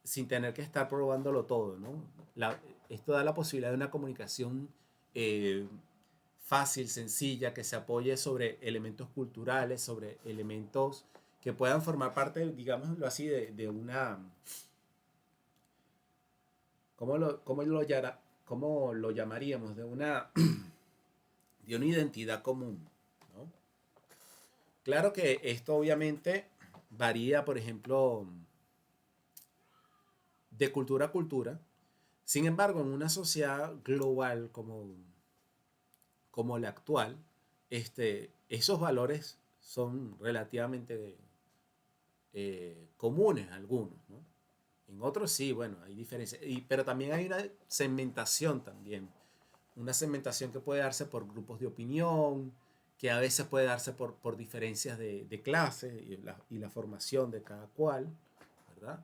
sin tener que estar probándolo todo, ¿no? Esto da la posibilidad de una comunicación fácil, sencilla, que se apoye sobre elementos culturales, sobre elementos que puedan formar parte, digámoslo así, de una... ¿Cómo lo llamaríamos? De una identidad común, ¿no? Claro que esto obviamente varía, por ejemplo, de cultura a cultura. Sin embargo, en una sociedad global como la actual, esos valores son relativamente comunes algunos, ¿no? En otros sí, bueno, hay diferencias. Pero también hay una segmentación también. Una segmentación que puede darse por grupos de opinión, que a veces puede darse por diferencias de clase y la formación de cada cual, ¿verdad?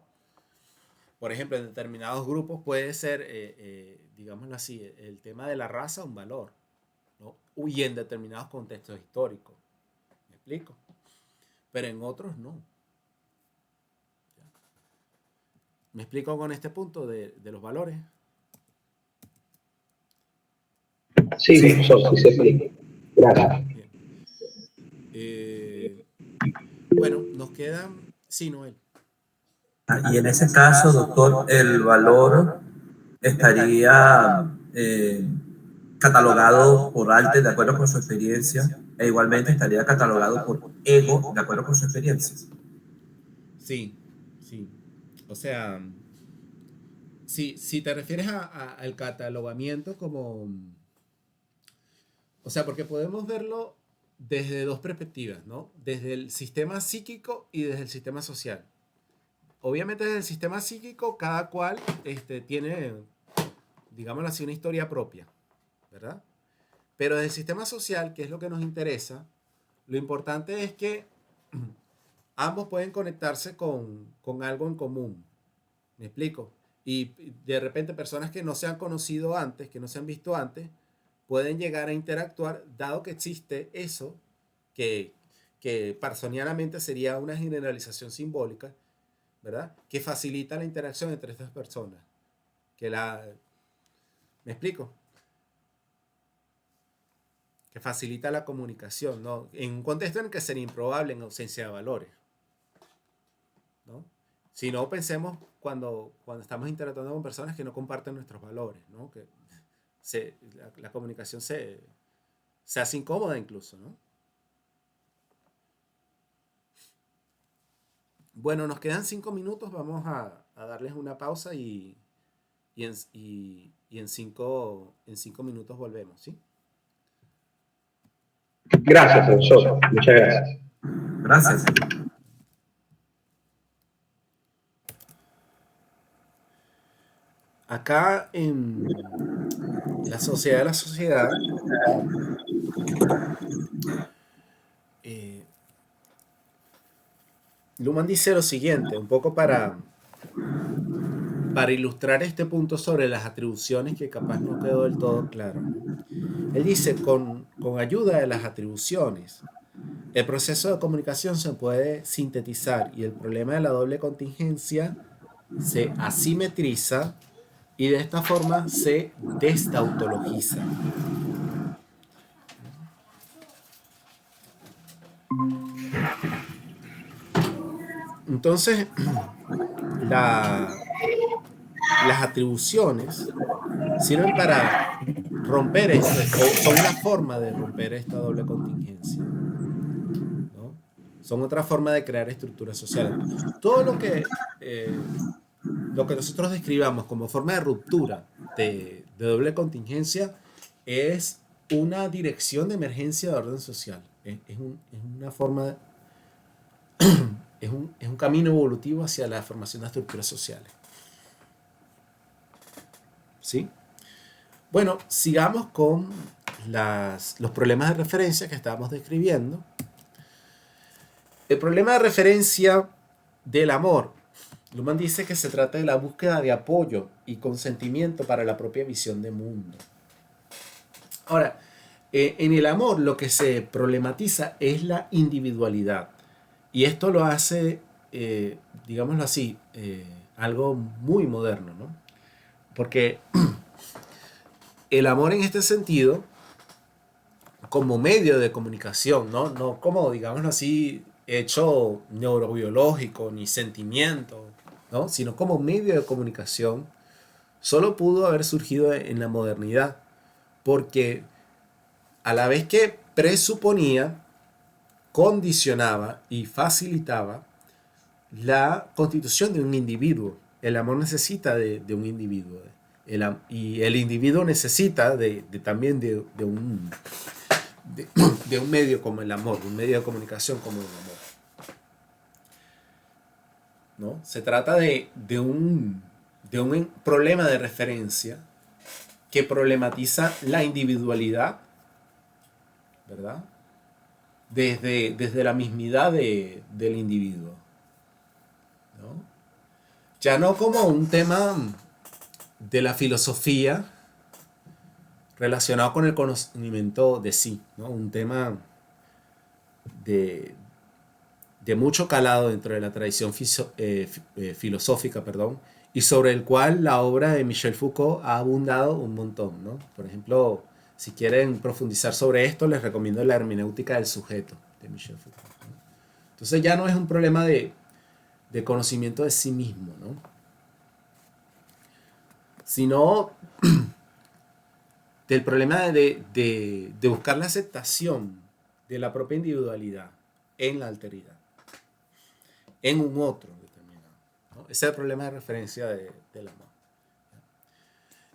Por ejemplo, en determinados grupos puede ser, digámoslo así, el tema de la raza un valor, ¿no? Y en determinados contextos históricos. ¿Me explico? Pero en otros no. ¿Me explico con este punto de los valores? Sí, profesor, sí se explica. Gracias. Bien. Bueno, nos quedan... Sí, Noel. Y en ese caso, doctor, el valor estaría catalogado por arte de acuerdo con su experiencia e igualmente estaría catalogado por ego de acuerdo con su experiencia. Sí, sí. O sea, si te refieres al catalogamiento como... O sea, porque podemos verlo desde dos perspectivas, ¿no? Desde el sistema psíquico y desde el sistema social. Obviamente desde el sistema psíquico cada cual tiene, digámoslo así, una historia propia, ¿verdad? Pero desde el sistema social, que es lo que nos interesa, lo importante es que ambos pueden conectarse con algo en común. ¿Me explico? Y de repente personas que no se han conocido antes, que no se han visto antes, pueden llegar a interactuar, dado que existe eso, que parsonianamente sería una generalización simbólica, ¿verdad? Que facilita la interacción entre estas personas. ¿Me explico? Que facilita la comunicación, ¿no? En un contexto en el que sería improbable en ausencia de valores, ¿no? Si no, pensemos cuando estamos interactuando con personas que no comparten nuestros valores, ¿no? Que la comunicación se hace incómoda incluso, ¿no? Bueno, nos quedan 5 minutos, vamos a darles una pausa y en 5 minutos volvemos, ¿sí? Gracias, profesor. Muchas gracias. Gracias. acá en la sociedad de la sociedad, eh, Luhmann dice lo siguiente, un poco para ilustrar este punto sobre las atribuciones que capaz no quedó del todo claro, ¿no? Él dice, con ayuda de las atribuciones, el proceso de comunicación se puede sintetizar y el problema de la doble contingencia se asimetriza y de esta forma se destautologiza. Entonces, las atribuciones sirven para romper o son una forma de romper esta doble contingencia, ¿no? Son otra forma de crear estructuras sociales. Todo lo que nosotros describamos como forma de ruptura de doble contingencia es una dirección de emergencia de orden social. Es una forma, es un camino evolutivo hacia la formación de estructuras sociales. ¿Sí? Bueno, sigamos con los problemas de referencia que estábamos describiendo. El problema de referencia del amor. Luhmann dice que se trata de la búsqueda de apoyo y consentimiento para la propia visión de mundo. Ahora, en el amor lo que se problematiza es la individualidad. Y esto lo hace, digámoslo así, algo muy moderno, ¿no? Porque el amor en este sentido, como medio de comunicación, no como, digámoslo así, hecho neurobiológico ni sentimiento, ¿no? Sino como medio de comunicación, solo pudo haber surgido en la modernidad, porque a la vez que presuponía, condicionaba y facilitaba la constitución de un individuo. El amor necesita de un individuo. Y el individuo necesita también de un medio como el amor, de un medio de comunicación como el amor, ¿no? Se trata de un problema de referencia que problematiza la individualidad, ¿verdad? Desde la mismidad del individuo, ¿no? Ya no como un tema de la filosofía relacionado con el conocimiento de sí, ¿no? Un tema de mucho calado dentro de la tradición filosófica, perdón, y sobre el cual la obra de Michel Foucault ha abundado un montón, ¿no? Por ejemplo, si quieren profundizar sobre esto, les recomiendo la hermenéutica del sujeto de Michel Foucault, ¿no? Entonces ya no es un problema de conocimiento de sí mismo, ¿no? Sino del problema de buscar la aceptación de la propia individualidad en la alteridad, en un otro determinado, ¿no? Ese es el problema de referencia del amor.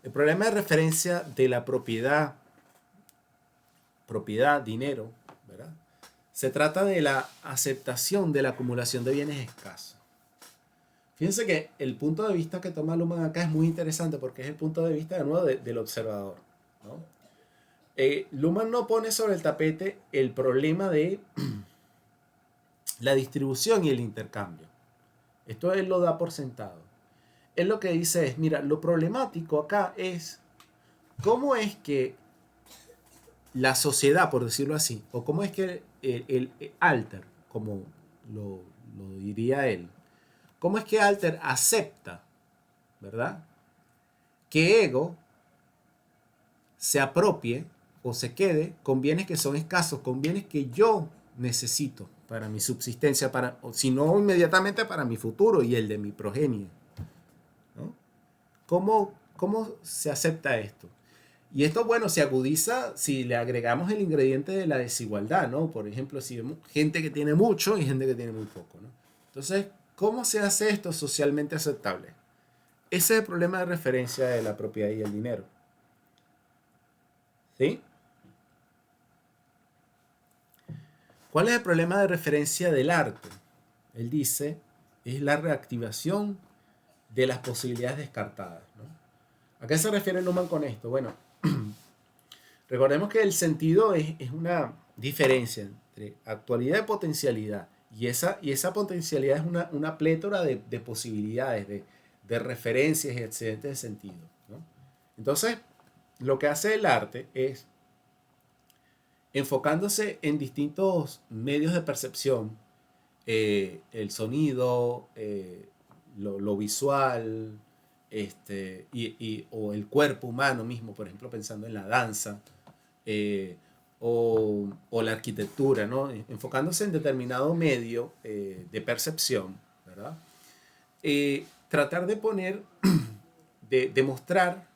El problema de referencia de la propiedad, dinero, ¿verdad? Se trata de la aceptación de la acumulación de bienes escasos. Fíjense que el punto de vista que toma Luhmann acá es muy interesante porque es el punto de vista de nuevo del observador, ¿no? Luhmann no pone sobre el tapete el problema de la distribución y el intercambio. Esto él lo da por sentado. Él lo que dice es, mira, lo problemático acá es cómo es que la sociedad, por decirlo así, o cómo es que el alter, como lo diría él, cómo es que alter acepta, ¿verdad?, que ego se apropie o se quede con bienes que son escasos, con bienes que yo necesito para mi subsistencia, o si no inmediatamente para mi futuro y el de mi progenie, ¿no? ¿Cómo se acepta esto? Y esto, bueno, se agudiza si le agregamos el ingrediente de la desigualdad, ¿no? Por ejemplo, si vemos gente que tiene mucho y gente que tiene muy poco, ¿no? Entonces, ¿cómo se hace esto socialmente aceptable? Ese es el problema de referencia de la propiedad y el dinero. ¿Sí? ¿Cuál es el problema de referencia del arte? Él dice, es la reactivación de las posibilidades descartadas, ¿no? ¿A qué se refiere Luhmann con esto? Bueno, recordemos que el sentido es una diferencia entre actualidad y potencialidad. Y esa potencialidad es una plétora de posibilidades, de referencias y excedentes de sentido, ¿no? Entonces, lo que hace el arte es, enfocándose en distintos medios de percepción, el sonido, lo visual, o el cuerpo humano mismo, por ejemplo, pensando en la danza, eh, o la arquitectura, ¿no? Enfocándose en determinado medio de percepción, ¿verdad? Tratar de poner, de mostrar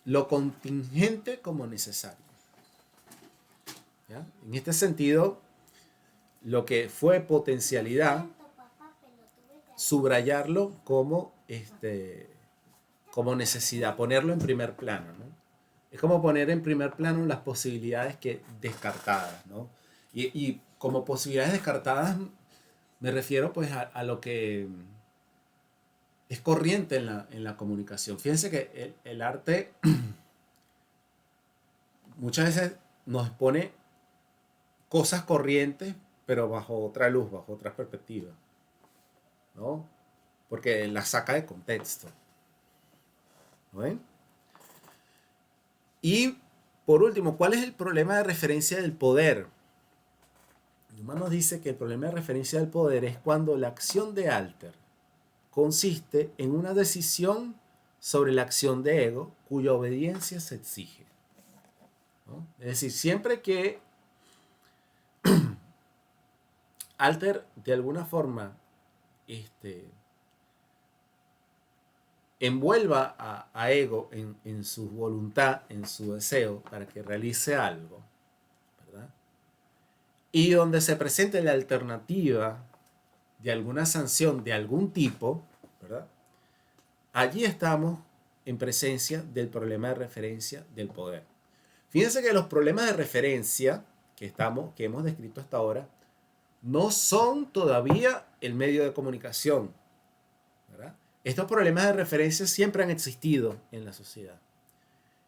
lo contingente como necesario, ¿ya? En este sentido, lo que fue potencialidad, subrayarlo como necesidad, ponerlo en primer plano, ¿no? Es como poner en primer plano las posibilidades descartadas, ¿no? Y como posibilidades descartadas me refiero pues a lo que es corriente en la comunicación. Fíjense que el arte muchas veces nos pone cosas corrientes, pero bajo otra luz, bajo otra perspectiva, ¿no? Porque la saca de contexto, ¿no ven? Y por último, ¿cuál es el problema de referencia del poder? Luhmann nos dice que el problema de referencia del poder es cuando la acción de alter consiste en una decisión sobre la acción de ego cuya obediencia se exige, ¿no? Es decir, siempre que alter de alguna forma envuelva a ego en su voluntad, en su deseo para que realice algo, ¿verdad? Y donde se presente la alternativa de alguna sanción de algún tipo, ¿verdad? Allí estamos en presencia del problema de referencia del poder. Fíjense que los problemas de referencia que hemos descrito hasta ahora no son todavía el medio de comunicación, ¿verdad? Estos problemas de referencia siempre han existido en la sociedad.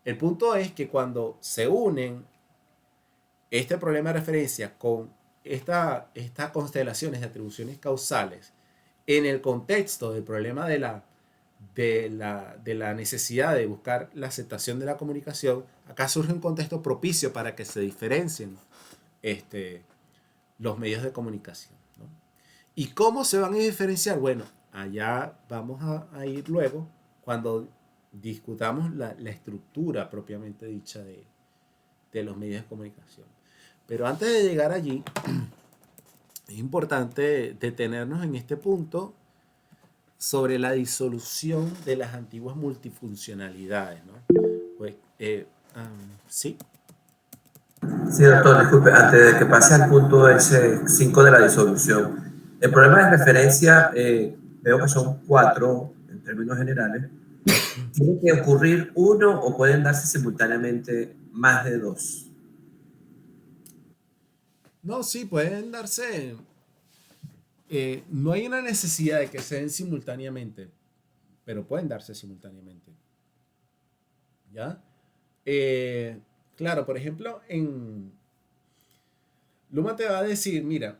El punto es que cuando se unen este problema de referencia con estas constelaciones de atribuciones causales en el contexto del problema de la necesidad de buscar la aceptación de la comunicación, acá surge un contexto propicio para que se diferencien los medios de comunicación, ¿no? ¿Y cómo se van a diferenciar? Bueno, allá vamos a ir luego cuando discutamos la estructura propiamente dicha de los medios de comunicación. Pero antes de llegar allí, es importante detenernos en este punto sobre la disolución de las antiguas multifuncionalidades, ¿no? Pues, sí. Sí, doctor, disculpe, antes de que pase al punto ese 5 de la disolución, el problema de referencia, veo que son 4 en términos generales. ¿Tiene que ocurrir uno o pueden darse simultáneamente más de 2? No, sí, pueden darse. No hay una necesidad de que se den simultáneamente, pero pueden darse simultáneamente, ¿ya? Claro, por ejemplo, Luhmann te va a decir, mira,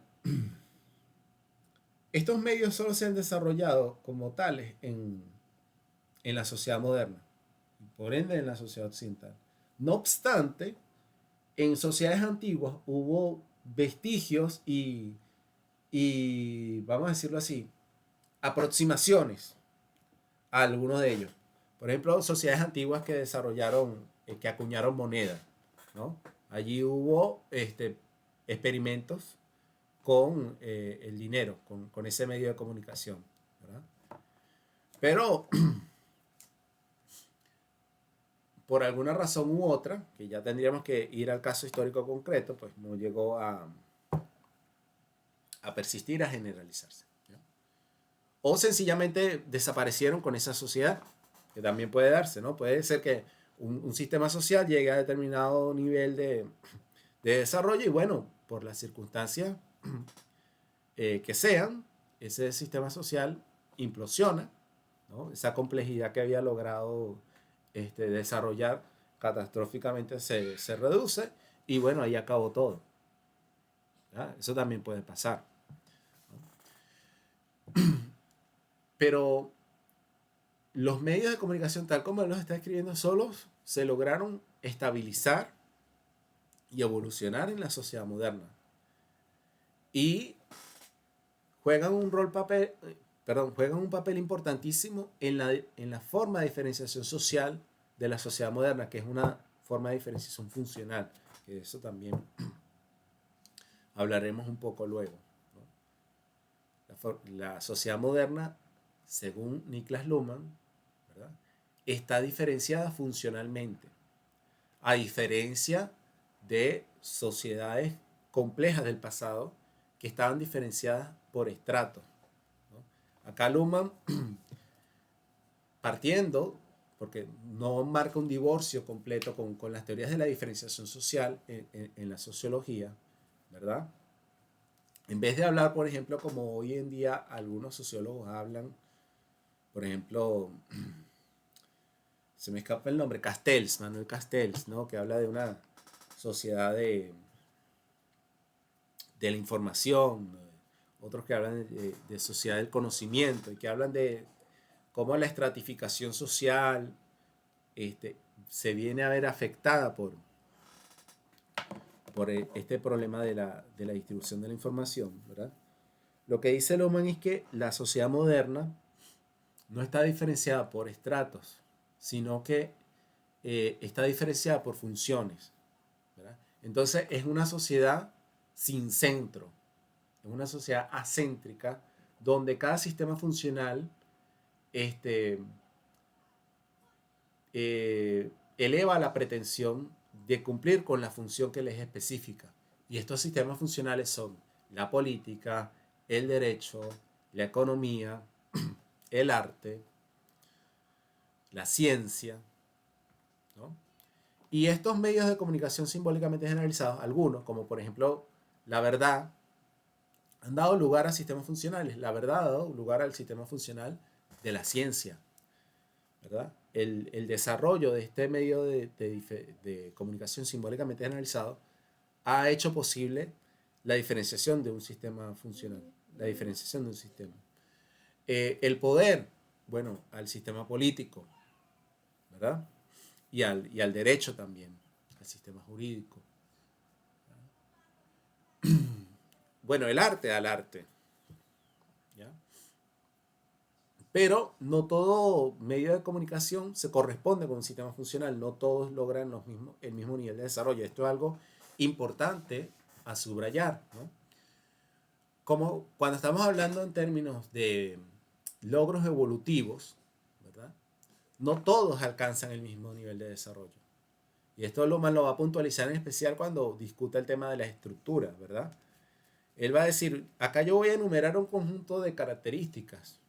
estos medios solo se han desarrollado como tales en la sociedad moderna, por ende en la sociedad occidental. No obstante, en sociedades antiguas hubo vestigios y vamos a decirlo así, aproximaciones a algunos de ellos. Por ejemplo, sociedades antiguas que desarrollaron, que acuñaron moneda, ¿no? Allí hubo experimentos con el dinero, con ese medio de comunicación, ¿verdad? Pero por alguna razón u otra, que ya tendríamos que ir al caso histórico concreto, pues no llegó a persistir, a generalizarse, ¿ya? O sencillamente desaparecieron con esa sociedad, que también puede darse, ¿no? Puede ser que un sistema social llegue a determinado nivel de desarrollo y bueno, por las circunstancias que sean, ese sistema social implosiona, ¿no? Esa complejidad que había logrado desarrollar catastróficamente se reduce y bueno, ahí acabó todo. ¿Ya? Eso también puede pasar. Pero los medios de comunicación, tal como él los está escribiendo, solos se lograron estabilizar y evolucionar en la sociedad moderna. Y juegan juegan un papel importantísimo en la forma de diferenciación social de la sociedad moderna, que es una forma de diferenciación funcional, que de eso también hablaremos un poco luego, ¿no? La sociedad moderna, según Niklas Luhmann, ¿verdad?, está diferenciada funcionalmente, a diferencia de sociedades complejas del pasado que estaban diferenciadas por estratos, ¿no? Acá Luhmann, partiendo, porque no marca un divorcio completo con las teorías de la diferenciación social en la sociología, ¿verdad? En vez de hablar, por ejemplo, como hoy en día algunos sociólogos hablan, por ejemplo, se me escapa el nombre, Castells, Manuel Castells, ¿no?, que habla de una sociedad de la información, otros que hablan de sociedad del conocimiento y que hablan de cómo la estratificación social se viene a ver afectada por este problema de la distribución de la información, ¿verdad? Lo que dice Luhmann es que la sociedad moderna no está diferenciada por estratos, sino que está diferenciada por funciones, ¿verdad? Entonces es una sociedad sin centro, es una sociedad acéntrica, donde cada sistema funcional eleva la pretensión de cumplir con la función que les es específica. Y estos sistemas funcionales son la política, el derecho, la economía, el arte, la ciencia, ¿no? Y estos medios de comunicación simbólicamente generalizados, algunos, como por ejemplo la verdad, han dado lugar a sistemas funcionales. La verdad ha dado lugar al sistema funcional de la ciencia, ¿verdad? El desarrollo de este medio de comunicación simbólicamente analizado ha hecho posible la diferenciación de un sistema funcional, la diferenciación de un sistema. El poder, bueno, al sistema político, ¿verdad? Y al derecho también, al sistema jurídico. Bueno, el arte al arte, ¿ya? Pero no todo medio de comunicación se corresponde con un sistema funcional, no todos logran el mismo nivel de desarrollo. Esto es algo importante a subrayar, ¿no? Como cuando estamos hablando en términos de logros evolutivos, ¿verdad?, no todos alcanzan el mismo nivel de desarrollo. Y esto Luhmann lo va a puntualizar en especial cuando discuta el tema de la estructura, ¿verdad? Él va a decir, acá yo voy a enumerar un conjunto de características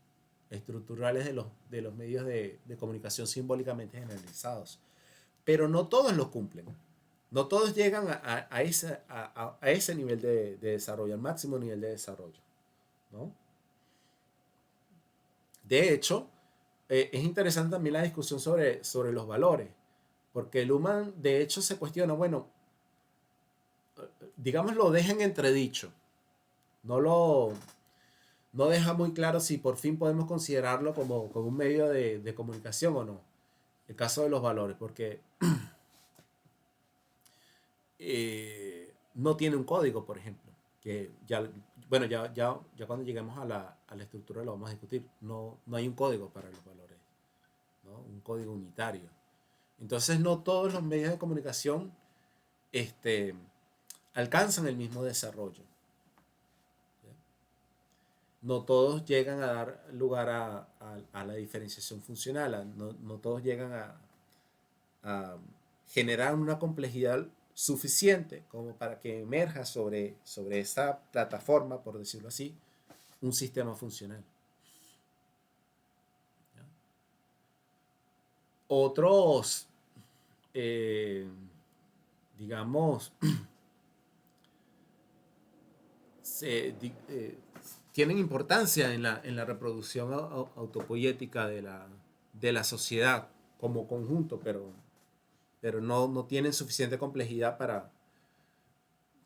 estructurales de los medios de comunicación simbólicamente generalizados. Pero no todos los cumplen. No todos llegan a ese nivel de desarrollo, al máximo nivel de desarrollo, ¿no? De hecho, es interesante también la discusión sobre los valores, porque Luhmann de hecho se cuestiona, bueno, digamos lo deja en entredicho, no deja muy claro si por fin podemos considerarlo como un medio de comunicación o no. El caso de los valores, porque no tiene un código, por ejemplo, que ya, bueno, ya cuando lleguemos a la estructura lo vamos a discutir. No hay un código para los valores, ¿no? Un código unitario. Entonces no todos los medios de comunicación alcanzan el mismo desarrollo. No todos llegan a dar lugar a la diferenciación funcional, no todos llegan a generar una complejidad suficiente como para que emerja sobre esa plataforma, por decirlo así, un sistema funcional. ¿Ya? Otros, digamos, tienen importancia en la reproducción autopoética de la sociedad como conjunto, pero no tienen suficiente complejidad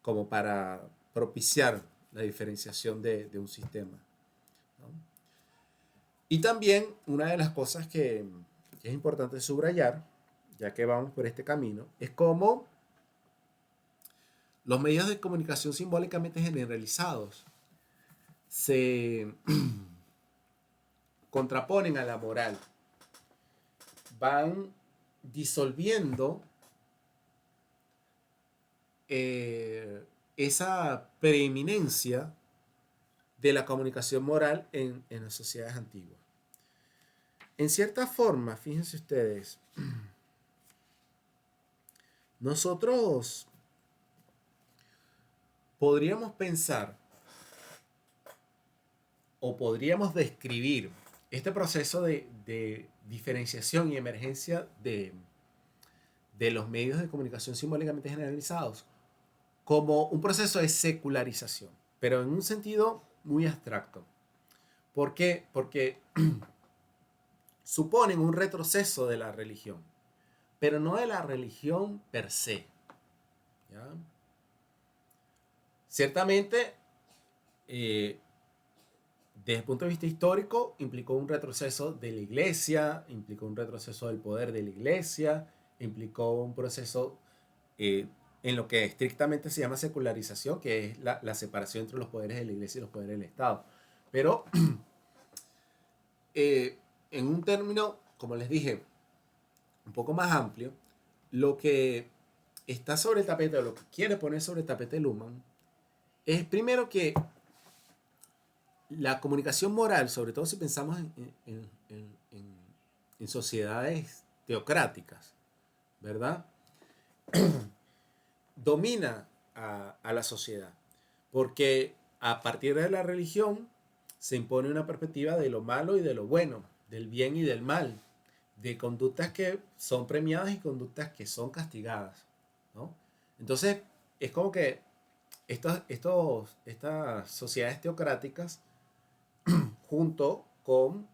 como para propiciar la diferenciación de un sistema, ¿no? Y también una de las cosas que es importante subrayar, ya que vamos por este camino, es cómo los medios de comunicación simbólicamente generalizados se contraponen a la moral, van disolviendo esa preeminencia de la comunicación moral en las sociedades antiguas. En cierta forma, fíjense ustedes, nosotros podríamos pensar o podríamos describir este proceso de diferenciación y emergencia de los medios de comunicación simbólicamente generalizados como un proceso de secularización, pero en un sentido muy abstracto. ¿Por qué? Porque suponen un retroceso de la religión, pero no de la religión per se, ¿ya? Ciertamente, desde el punto de vista histórico, implicó un retroceso de la iglesia, implicó un retroceso del poder de la iglesia, implicó un proceso en lo que estrictamente se llama secularización, que es la separación entre los poderes de la iglesia y los poderes del Estado. Pero en un término, como les dije, un poco más amplio, lo que está sobre el tapete, o lo que quiere poner sobre el tapete Luhmann, es primero que la comunicación moral, sobre todo si pensamos en sociedades teocráticas, ¿verdad? Domina a la sociedad, porque a partir de la religión se impone una perspectiva de lo malo y de lo bueno, del bien y del mal, de conductas que son premiadas y conductas que son castigadas, ¿no? Entonces, es como que estas sociedades teocráticas, junto con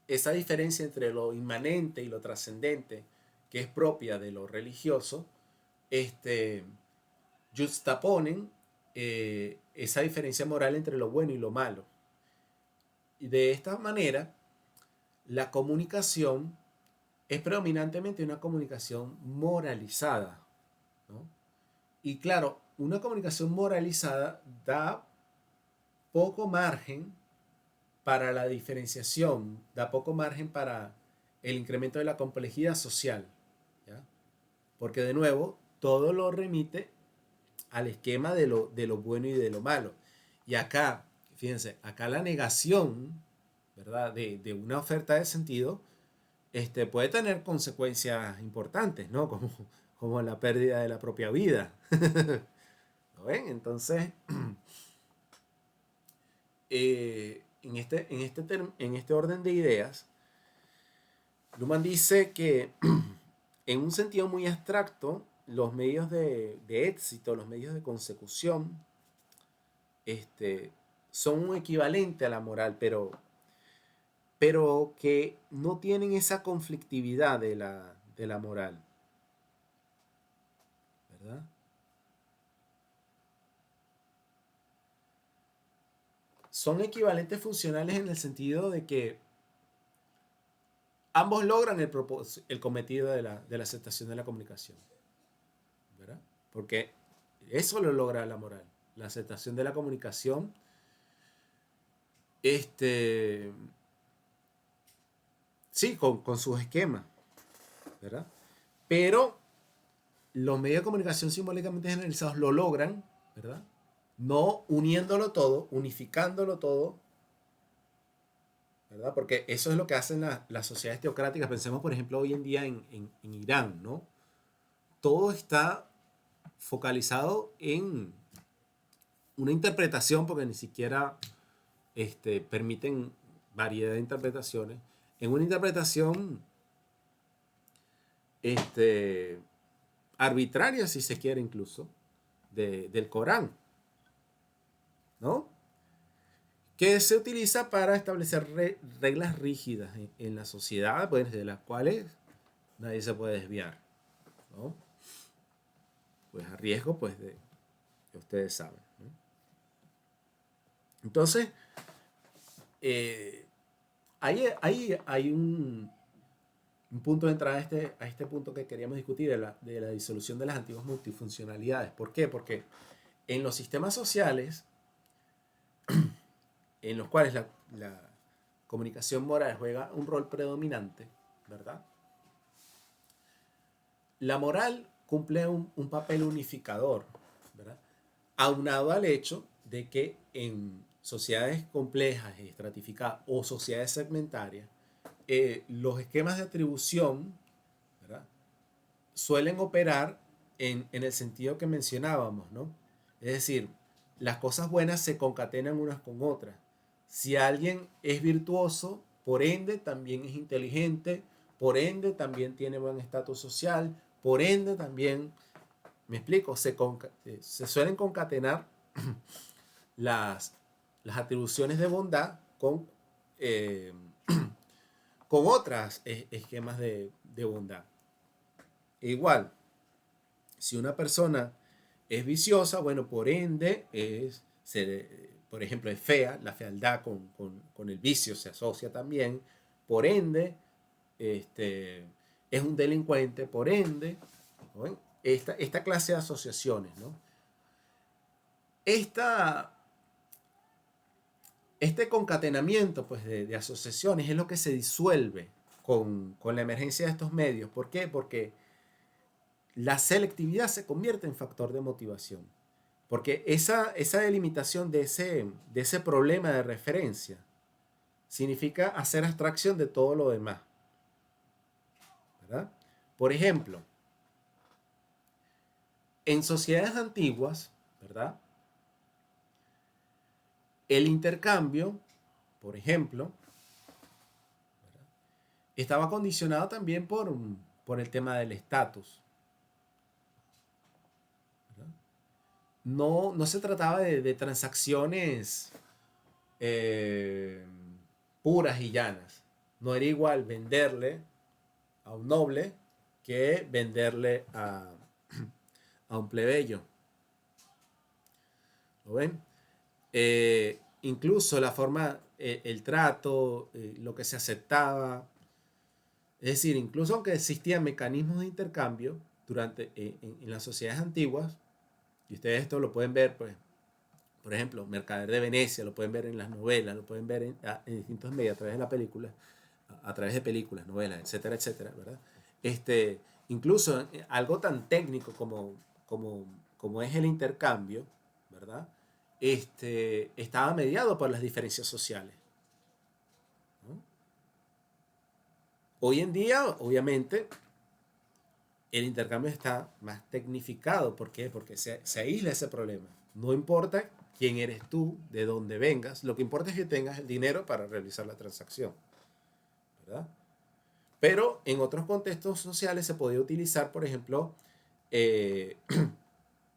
esa diferencia entre lo inmanente y lo trascendente, que es propia de lo religioso, juxtaponen esa diferencia moral entre lo bueno y lo malo. Y de esta manera, la comunicación es predominantemente una comunicación moralizada, ¿no? Y claro, una comunicación moralizada da poco margen para la diferenciación, da poco margen para el incremento de la complejidad social, ¿ya? Porque de nuevo, todo lo remite al esquema de lo bueno y de lo malo. Y acá, fíjense, acá la negación, ¿verdad?, de una oferta de sentido puede tener consecuencias importantes, ¿no? Como la pérdida de la propia vida. ¿Lo ven? Entonces, en este orden de ideas, Luhmann dice que en un sentido muy abstracto, los medios de éxito, los medios de consecución, son un equivalente a la moral, pero que no tienen esa conflictividad de la moral, ¿verdad? Son equivalentes funcionales en el sentido de que ambos logran el cometido de la aceptación de la comunicación, ¿verdad? Porque eso lo logra la moral, la aceptación de la comunicación, sí, con sus esquemas, ¿verdad? Pero los medios de comunicación simbólicamente generalizados lo logran, ¿verdad? No uniéndolo todo, unificándolo todo, ¿verdad? Porque eso es lo que hacen las sociedades teocráticas. Pensemos, por ejemplo, hoy en día en Irán, ¿no? Todo está focalizado en una interpretación, porque ni siquiera permiten variedad de interpretaciones, en una interpretación arbitraria, si se quiere incluso, del Corán, ¿no? que se utiliza para establecer reglas rígidas en la sociedad, pues, de las cuales nadie se puede desviar, ¿no? Pues a riesgo, pues, de que ustedes saben, ¿no? Entonces, hay un punto de entrada a este punto que queríamos discutir, de la disolución de las antiguas multifuncionalidades. ¿Por qué? Porque en los sistemas sociales, en los cuales la comunicación moral juega un rol predominante, ¿verdad? La moral cumple un papel unificador, ¿verdad? Aunado al hecho de que en sociedades complejas y estratificadas o sociedades segmentarias, los esquemas de atribución, ¿verdad?, suelen operar en el sentido que mencionábamos, ¿no? Es decir, las cosas buenas se concatenan unas con otras. Si alguien es virtuoso, por ende también es inteligente, por ende también tiene buen estatus social, por ende también, me explico, se suelen concatenar las, las atribuciones de bondad eh, con otras esquemas de bondad. E igual, si una persona es viciosa, bueno, por ende, por ejemplo, es fea, la fealdad con el vicio se asocia también, por ende, es un delincuente, por ende, ¿no? Esta clase de asociaciones, ¿no? Este concatenamiento, pues, de asociaciones es lo que se disuelve con la emergencia de estos medios. ¿Por qué? Porque la selectividad se convierte en factor de motivación. Porque esa delimitación de ese problema de referencia significa hacer abstracción de todo lo demás, ¿verdad? Por ejemplo, en sociedades antiguas, ¿verdad?, el intercambio, por ejemplo, ¿verdad?, estaba condicionado también por el tema del estatus. No se trataba de transacciones eh, puras y llanas. No era igual venderle a un noble que venderle a un plebeyo. ¿Lo ven? Incluso la forma, el trato, lo que se aceptaba. Es decir, incluso aunque existían mecanismos de intercambio en las sociedades antiguas, y ustedes esto lo pueden ver, pues, por ejemplo, Mercader de Venecia, lo pueden ver en las novelas, lo pueden ver en distintos medios, a través de la película, a través de películas, novelas, etcétera, etcétera, ¿verdad? Incluso algo tan técnico como es el intercambio, ¿verdad? Estaba mediado por las diferencias sociales, ¿no? Hoy en día, obviamente, el intercambio está más tecnificado. ¿Por qué? Porque se aísla ese problema. No importa quién eres tú, de dónde vengas, lo que importa es que tengas el dinero para realizar la transacción, ¿verdad? Pero en otros contextos sociales se podía utilizar, por ejemplo, eh,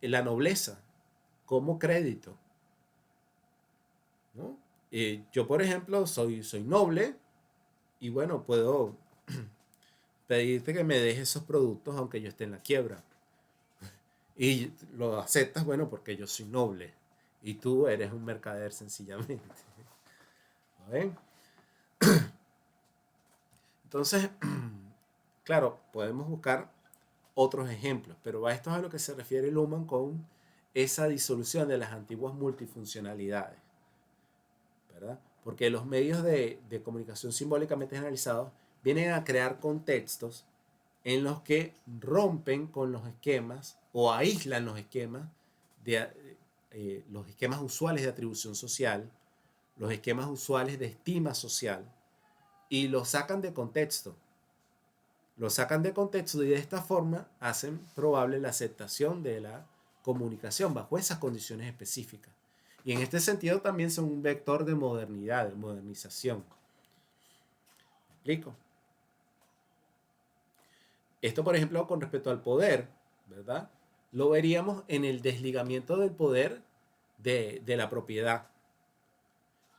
la nobleza como crédito, ¿no? Yo, por ejemplo, soy noble y bueno, puedo pedirte que me dejes esos productos aunque yo esté en la quiebra. Y lo aceptas, bueno, porque yo soy noble y tú eres un mercader sencillamente. ¿Lo ven? Entonces, claro, podemos buscar otros ejemplos, pero a esto es a lo que se refiere Luhmann con esa disolución de las antiguas multifuncionalidades, ¿verdad? Porque los medios de comunicación simbólicamente analizados vienen a crear contextos en los que rompen con los esquemas o aíslan los esquemas usuales de atribución social, los esquemas usuales de estima social, y los sacan de contexto. Lo sacan de contexto y de esta forma hacen probable la aceptación de la comunicación bajo esas condiciones específicas. Y en este sentido también son un vector de modernidad, de modernización. ¿Me explico? Esto, por ejemplo, con respecto al poder, ¿verdad? Lo veríamos en el desligamiento del poder de la propiedad.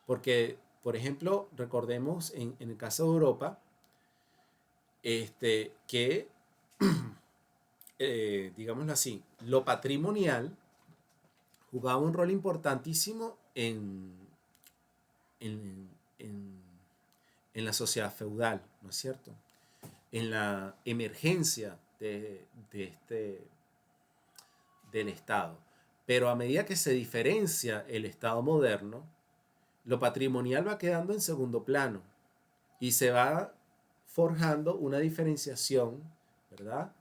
Porque, por ejemplo, recordemos en el caso de Europa, que, digámoslo así, lo patrimonial jugaba un rol importantísimo en, en- en la sociedad feudal, ¿no es cierto? En la emergencia del Estado. Pero a medida que se diferencia el Estado moderno, lo patrimonial va quedando en segundo plano y se va forjando una diferenciación, ¿verdad?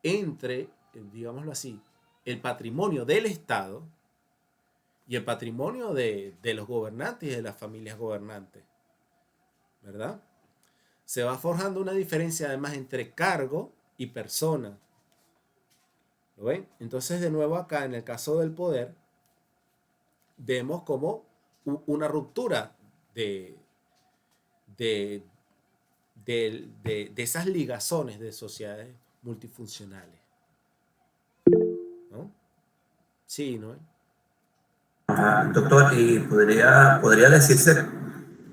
Entre, digámoslo así, el patrimonio del Estado y el patrimonio de los gobernantes y de las familias gobernantes, ¿verdad? Se va forjando una diferencia además entre cargo y persona. ¿Lo ven? Entonces, de nuevo acá, en el caso del poder, vemos como una ruptura de, de, de esas ligazones de sociedades multifuncionales, ¿no? Sí, ¿no? Doctor, ¿y podría decirse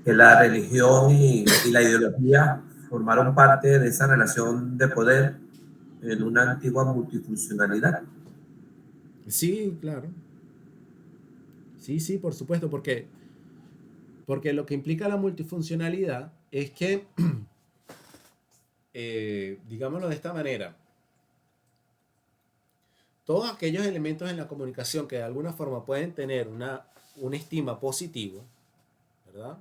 que la religión y la ideología formaron parte de esa relación de poder en una antigua multifuncionalidad? Sí, claro. Sí, sí, por supuesto, porque lo que implica la multifuncionalidad es que, digámoslo de esta manera, todos aquellos elementos en la comunicación que de alguna forma pueden tener una estima positiva, ¿verdad?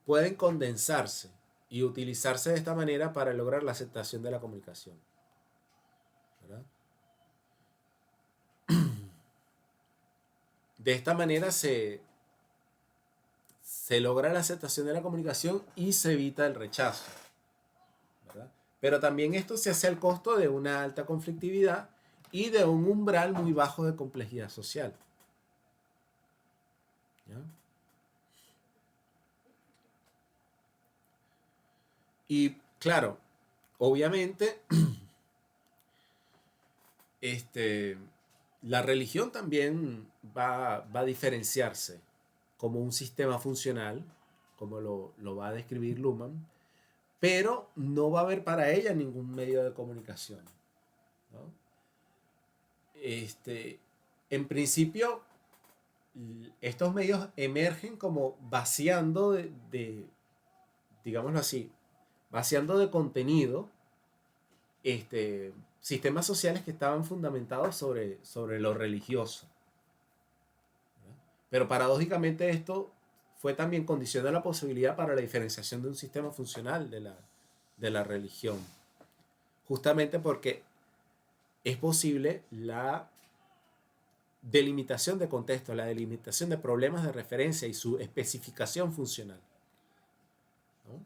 Pueden condensarse y utilizarse de esta manera para lograr la aceptación de la comunicación, ¿verdad? De esta manera se logra la aceptación de la comunicación y se evita el rechazo, ¿verdad? Pero también esto se hace al costo de una alta conflictividad y de un umbral muy bajo de complejidad social, ¿ya? Y claro, obviamente, este, la religión también va a diferenciarse como un sistema funcional, como lo va a describir Luhmann, pero no va a haber para ella ningún medio de comunicación, ¿no? Este, en principio, estos medios emergen como vaciando digámoslo así, vaciando de contenido sistemas sociales que estaban fundamentados sobre lo religioso, ¿verdad? Pero paradójicamente esto fue también condición de la posibilidad para la diferenciación de un sistema funcional de la religión, justamente porque es posible la delimitación de contexto, la delimitación de problemas de referencia y su especificación funcional, ¿no?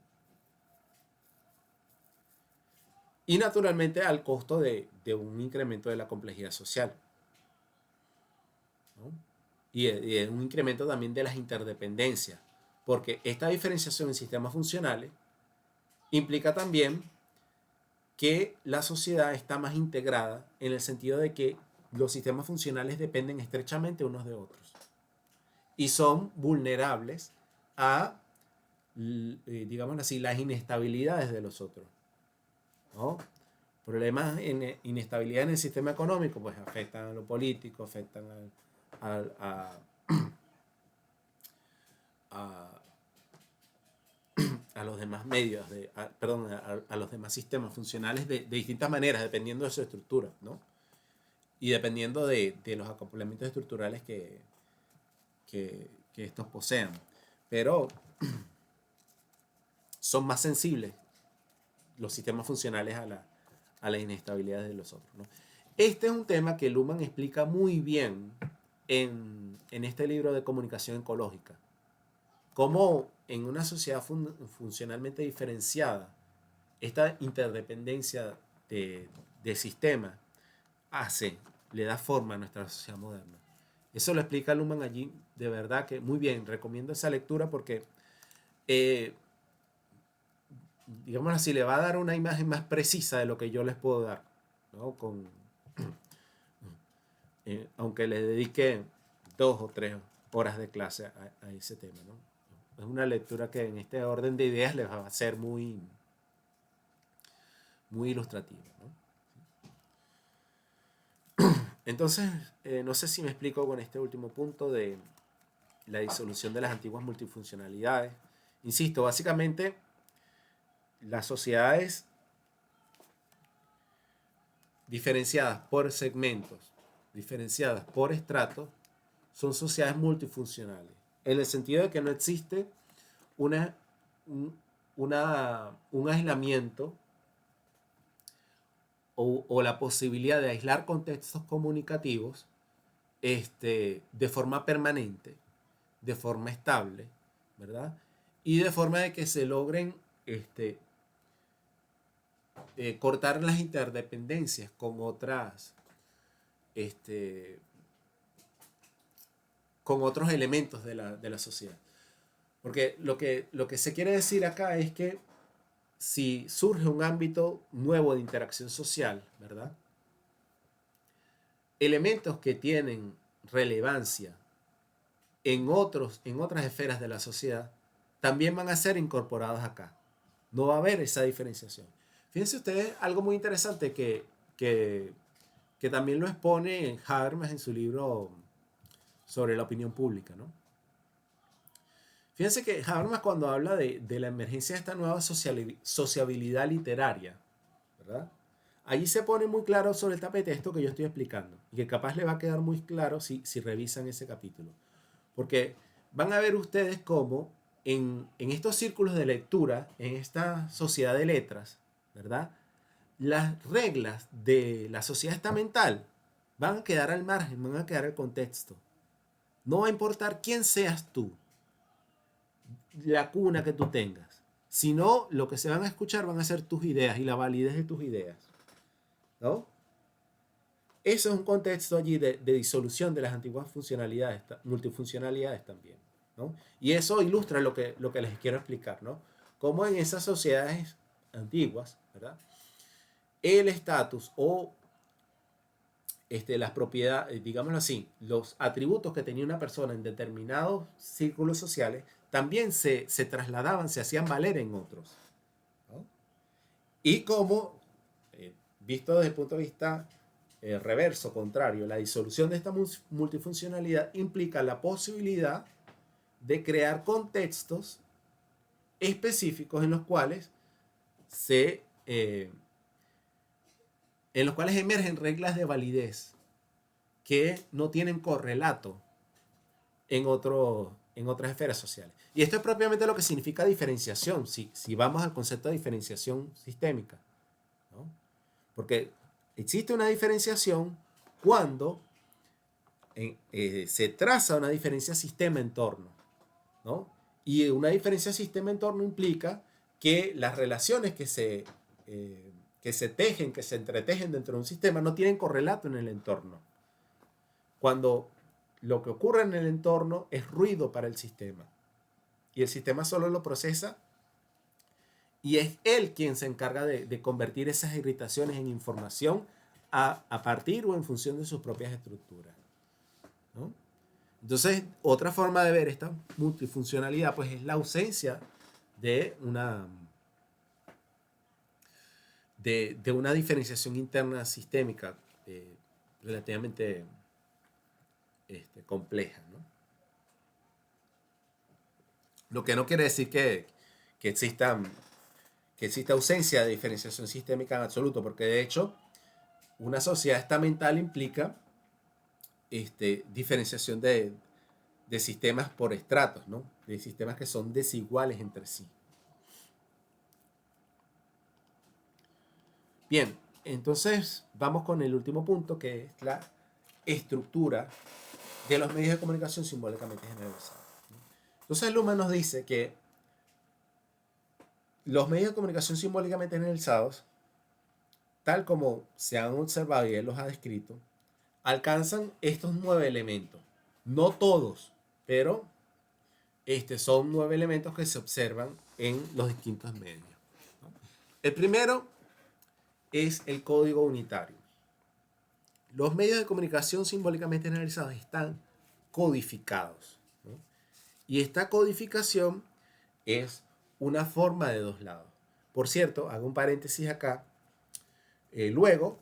Y naturalmente al costo de un incremento de la complejidad social, ¿no? Y un incremento también de las interdependencias, porque esta diferenciación en sistemas funcionales implica también que la sociedad está más integrada en el sentido de que los sistemas funcionales dependen estrechamente unos de otros y son vulnerables a, digamos así, las inestabilidades de los otros, ¿no? Problemas en inestabilidad en el sistema económico, pues afectan a lo político, afectan a, a, a los demás medios, perdón, a los demás sistemas funcionales de distintas maneras, dependiendo de su estructura, ¿no? Y dependiendo de los acoplamientos estructurales que estos posean. Pero son más sensibles los sistemas funcionales a la inestabilidad de los otros, ¿no? Este es un tema que Luhmann explica muy bien en este libro de comunicación ecológica. Cómo en una sociedad funcionalmente diferenciada, esta interdependencia de sistemas le da forma a nuestra sociedad moderna. Eso lo explica Luhmann allí, de verdad que muy bien, recomiendo esa lectura porque, digamos así, le va a dar una imagen más precisa de lo que yo les puedo dar, ¿no? Aunque le dedique 2 o 3 horas de clase a ese tema, ¿no? Es una lectura que en este orden de ideas les va a ser muy, muy ilustrativa, ¿no? Entonces, no sé si me explico con este último punto de la disolución de las antiguas multifuncionalidades. Insisto, básicamente las sociedades diferenciadas por segmentos, diferenciadas por estratos, son sociedades multifuncionales, en el sentido de que no existe una, un aislamiento o la posibilidad de aislar contextos comunicativos de forma permanente, de forma estable, ¿verdad? Y de forma de que se logren cortar las interdependencias con otras, con otros elementos de la sociedad. Porque lo que se quiere decir acá es que si surge un ámbito nuevo de interacción social, ¿verdad? Elementos que tienen relevancia en otras esferas de la sociedad también van a ser incorporados acá. No va a haber esa diferenciación. Fíjense ustedes algo muy interesante que también lo expone Habermas en su libro sobre la opinión pública, ¿no? Fíjense que Habermas, cuando habla de la emergencia de esta nueva sociabilidad literaria, ¿verdad? Allí se pone muy claro sobre el tapete esto que yo estoy explicando, y que capaz le va a quedar muy claro si revisan ese capítulo. Porque van a ver ustedes cómo en estos círculos de lectura, en esta sociedad de letras, ¿verdad? Las reglas de la sociedad estamental van a quedar al margen, van a quedar al contexto. No va a importar quién seas tú, la cuna que tú tengas, sino lo que se van a escuchar van a ser tus ideas y la validez de tus ideas, ¿no? Eso es un contexto allí de disolución de las antiguas funcionalidades, multifuncionalidades también, ¿no? Y eso ilustra lo que les quiero explicar, ¿no? Cómo en esas sociedades antiguas, ¿verdad? El estatus o las propiedades, digámoslo así, los atributos que tenía una persona en determinados círculos sociales también se trasladaban, se hacían valer en otros, ¿no? Y como, visto desde el punto de vista reverso, contrario, la disolución de esta multifuncionalidad implica la posibilidad de crear contextos específicos en los cuales emergen reglas de validez que no tienen correlato en otras esferas sociales. Y esto es propiamente lo que significa diferenciación, si vamos al concepto de diferenciación sistémica, ¿no? Porque existe una diferenciación cuando se traza una diferencia sistema-entorno, ¿no? Y una diferencia sistema-entorno implica que las relaciones que se tejen, que se entretejen dentro de un sistema no tienen correlato en el entorno. Cuando lo que ocurre en el entorno es ruido para el sistema y el sistema solo lo procesa y es él quien se encarga de convertir esas irritaciones en información a partir o en función de sus propias estructuras, ¿no? Entonces, otra forma de ver esta multifuncionalidad pues es la ausencia de una diferenciación interna sistémica relativamente compleja, ¿no? Lo que no quiere decir que exista ausencia de diferenciación sistémica en absoluto, porque de hecho una sociedad estamental implica diferenciación de sistemas por estratos, ¿no? De sistemas que son desiguales entre sí. Bien, entonces vamos con el último punto, que es la estructura de los medios de comunicación simbólicamente generalizados. Entonces Luhmann nos dice que los medios de comunicación simbólicamente generalizados, tal como se han observado y él los ha descrito, alcanzan estos 9 elementos. No todos, pero son 9 elementos que se observan en los distintos medios, ¿no? El primero es el código unitario. Los medios de comunicación simbólicamente generalizados están codificados. Y esta codificación es una forma de dos lados. Por cierto, hago un paréntesis acá. Luego,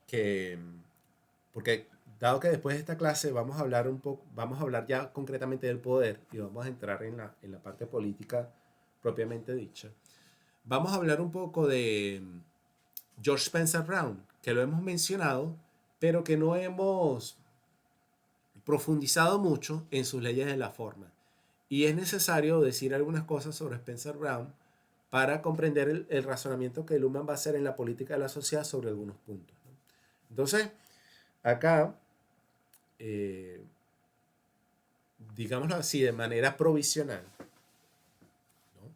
que, porque dado que después de esta clase vamos a hablar un poco, vamos a hablar ya concretamente del poder y vamos a entrar en la parte política propiamente dicha. Vamos a hablar un poco de George Spencer Brown, que lo hemos mencionado, pero que no hemos profundizado mucho en sus leyes de la forma. Y es necesario decir algunas cosas sobre Spencer Brown para comprender el razonamiento que Luhmann va a hacer en la política de la sociedad sobre algunos puntos, ¿no? Entonces, acá, digámoslo así, de manera provisional, ¿no?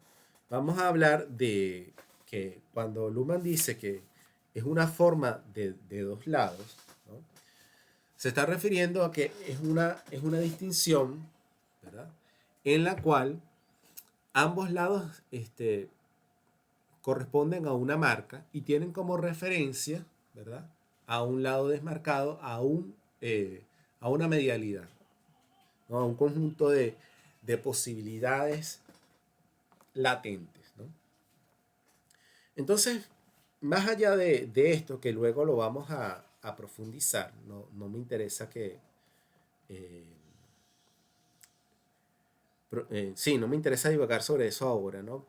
Vamos a hablar de que cuando Luhmann dice que es una forma de dos lados, ¿no? Se está refiriendo a que es una distinción, ¿verdad?, en la cual ambos lados corresponden a una marca y tienen como referencia, ¿verdad?, a un lado desmarcado, a una medialidad, ¿no?, a un conjunto de posibilidades latentes, ¿no? Entonces, más allá de esto, que luego lo vamos a profundizar, no me interesa que... sí, no me interesa divagar sobre eso ahora, ¿no?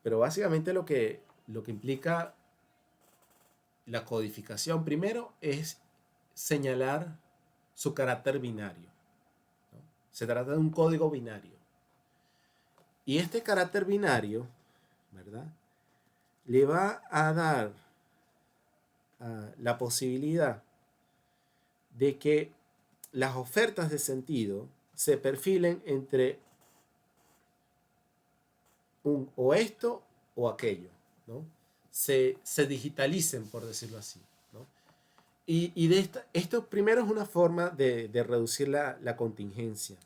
Pero básicamente lo que implica la codificación primero es señalar su carácter binario, ¿no? Se trata de un código binario. Y este carácter binario, ¿verdad?, le va a dar la posibilidad de que las ofertas de sentido se perfilen entre o esto o aquello, ¿no? Se digitalicen, por decirlo así, ¿no? Y esto primero es una forma de reducir la contingencia,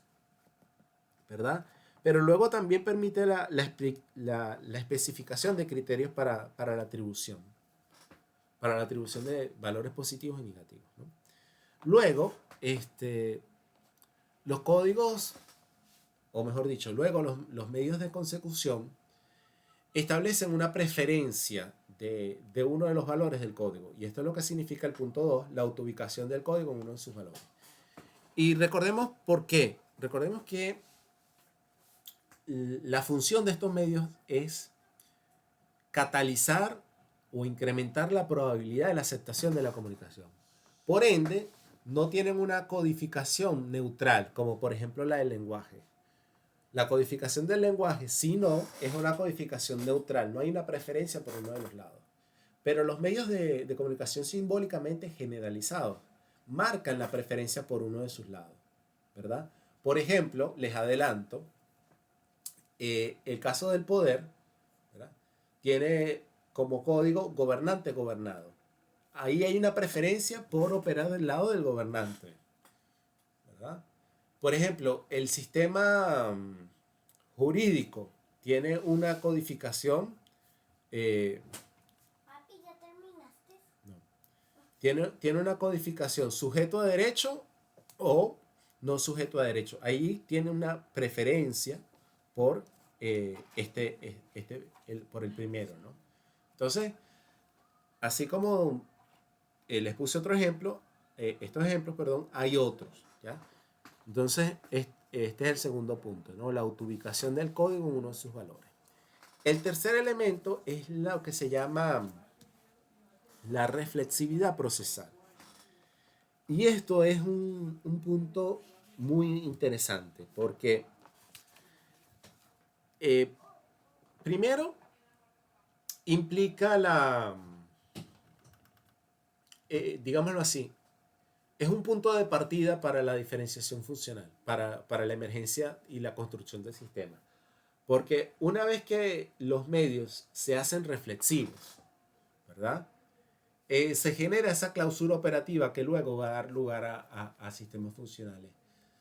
¿verdad? Pero luego también permite la especificación de criterios para la atribución de valores positivos y negativos, ¿no? Luego, los códigos, o mejor dicho, luego los medios de consecución establecen una preferencia de uno de los valores del código. Y esto es lo que significa el punto 2, la autoubicación del código en uno de sus valores. Y recordemos por qué. Recordemos que la función de estos medios es catalizar o incrementar la probabilidad de la aceptación de la comunicación. Por ende, no tienen una codificación neutral, como por ejemplo la del lenguaje. La codificación del lenguaje, si no, es una codificación neutral, no hay una preferencia por uno de los lados. Pero los medios de comunicación simbólicamente generalizados marcan la preferencia por uno de sus lados, ¿verdad? Por ejemplo, les adelanto, el caso del poder, ¿verdad?, tiene como código gobernante-gobernado. Ahí hay una preferencia por operar del lado del gobernante, ¿verdad? Por ejemplo, el sistema jurídico tiene una codificación. Papi, ¿ya terminaste? No. Tiene una codificación sujeto a derecho o no sujeto a derecho. Ahí tiene una preferencia por, por el primero, ¿no? Entonces, así como les puse otro ejemplo, estos ejemplos, perdón, hay otros, ¿ya? Entonces, este es el segundo punto, ¿no? La autoubicación del código en uno de sus valores. El tercer elemento es lo que se llama la reflexividad procesal. Y esto es un punto muy interesante porque, primero, implica digámoslo así, es un punto de partida para la diferenciación funcional, para la emergencia y la construcción del sistema. Porque una vez que los medios se hacen reflexivos, ¿verdad?, se genera esa clausura operativa que luego va a dar lugar a sistemas funcionales.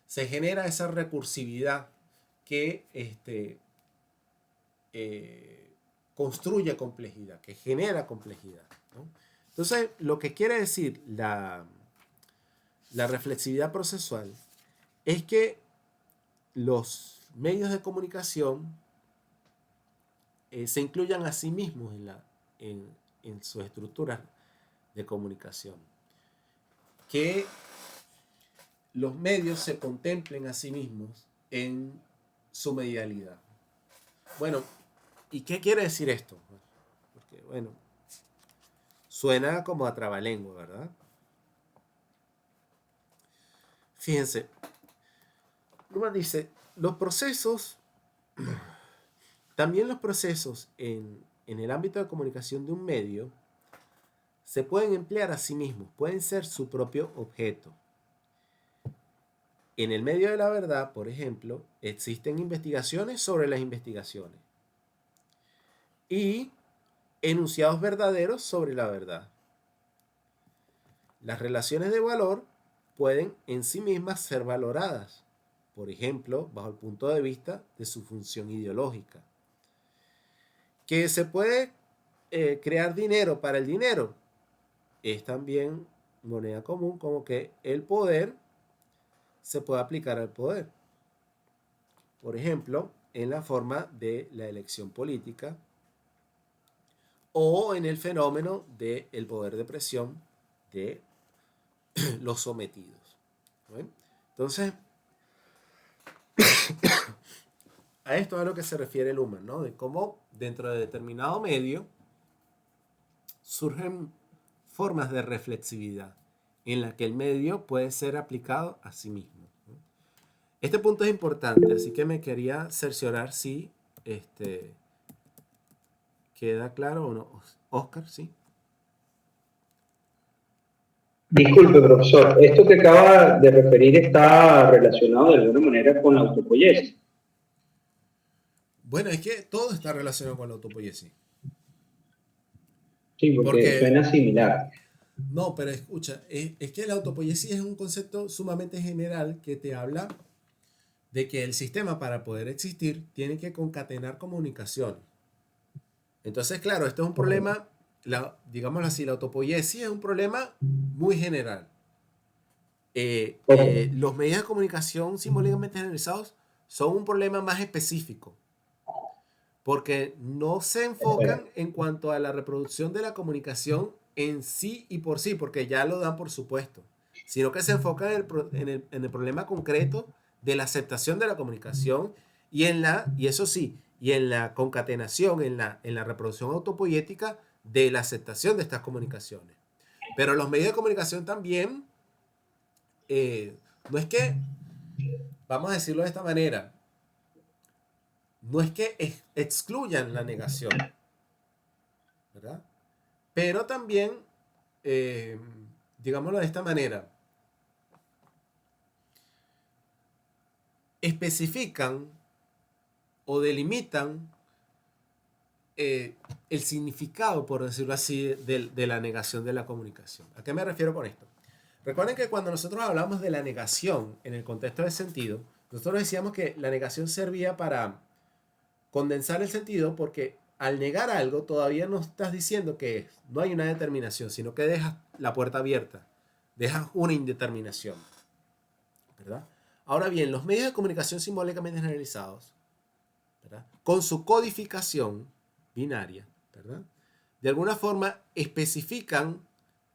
Se genera esa recursividad que construye complejidad, que genera complejidad, ¿no? Entonces, lo que quiere decir la reflexividad procesual es que los medios de comunicación se incluyan a sí mismos en sus estructuras de comunicación. Que los medios se contemplen a sí mismos en su medialidad. Bueno, ¿y qué quiere decir esto? Porque, bueno, suena como a trabalengua, ¿verdad? Fíjense, Luhmann dice, también los procesos en el ámbito de comunicación de un medio se pueden emplear a sí mismos, pueden ser su propio objeto. En el medio de la verdad, por ejemplo, existen investigaciones sobre las investigaciones y enunciados verdaderos sobre la verdad. Las relaciones de valor pueden en sí mismas ser valoradas, por ejemplo, bajo el punto de vista de su función ideológica. Que se puede crear dinero para el dinero es también moneda común, como que el poder se puede aplicar al poder. Por ejemplo, en la forma de la elección política o en el fenómeno del poder de presión de los sometidos. ¿No? Entonces, a esto es a lo que se refiere Luhmann, ¿no? De cómo dentro de determinado medio surgen formas de reflexividad en la que el medio puede ser aplicado a sí mismo. Este punto es importante, así que me quería cerciorar si queda claro o no. Oscar, ¿sí? Disculpe, profesor, esto que acaba de referir está relacionado de alguna manera con la autopoiesis. Bueno, es que todo está relacionado con la autopoiesis. Sí, porque suena similar. No, pero escucha, es que la autopoiesis es un concepto sumamente general que te habla de que el sistema para poder existir tiene que concatenar comunicación. Entonces, claro, esto es un problema, digámoslo así, la autopoiesis es un problema muy general. Los medios de comunicación simbólicamente generalizados son un problema más específico, porque no se enfocan en cuanto a la reproducción de la comunicación en sí y por sí, porque ya lo dan por supuesto, sino que se enfocan en el problema concreto de la aceptación de la comunicación y eso sí, y en la concatenación, en la reproducción autopoiética de la aceptación de estas comunicaciones. Pero los medios de comunicación también, no es que, vamos a decirlo de esta manera, no es que excluyan la negación, ¿verdad? Pero también, digámoslo de esta manera, especifican o delimitan el significado, por decirlo así, de la negación de la comunicación. ¿A qué me refiero con esto? Recuerden que cuando nosotros hablamos de la negación en el contexto del sentido, nosotros decíamos que la negación servía para condensar el sentido, porque al negar algo todavía no estás diciendo que no hay una determinación, sino que dejas la puerta abierta, dejas una indeterminación, ¿verdad? Ahora bien, los medios de comunicación simbólicamente generalizados, ¿verdad?, con su codificación binaria, ¿verdad?, de alguna forma especifican,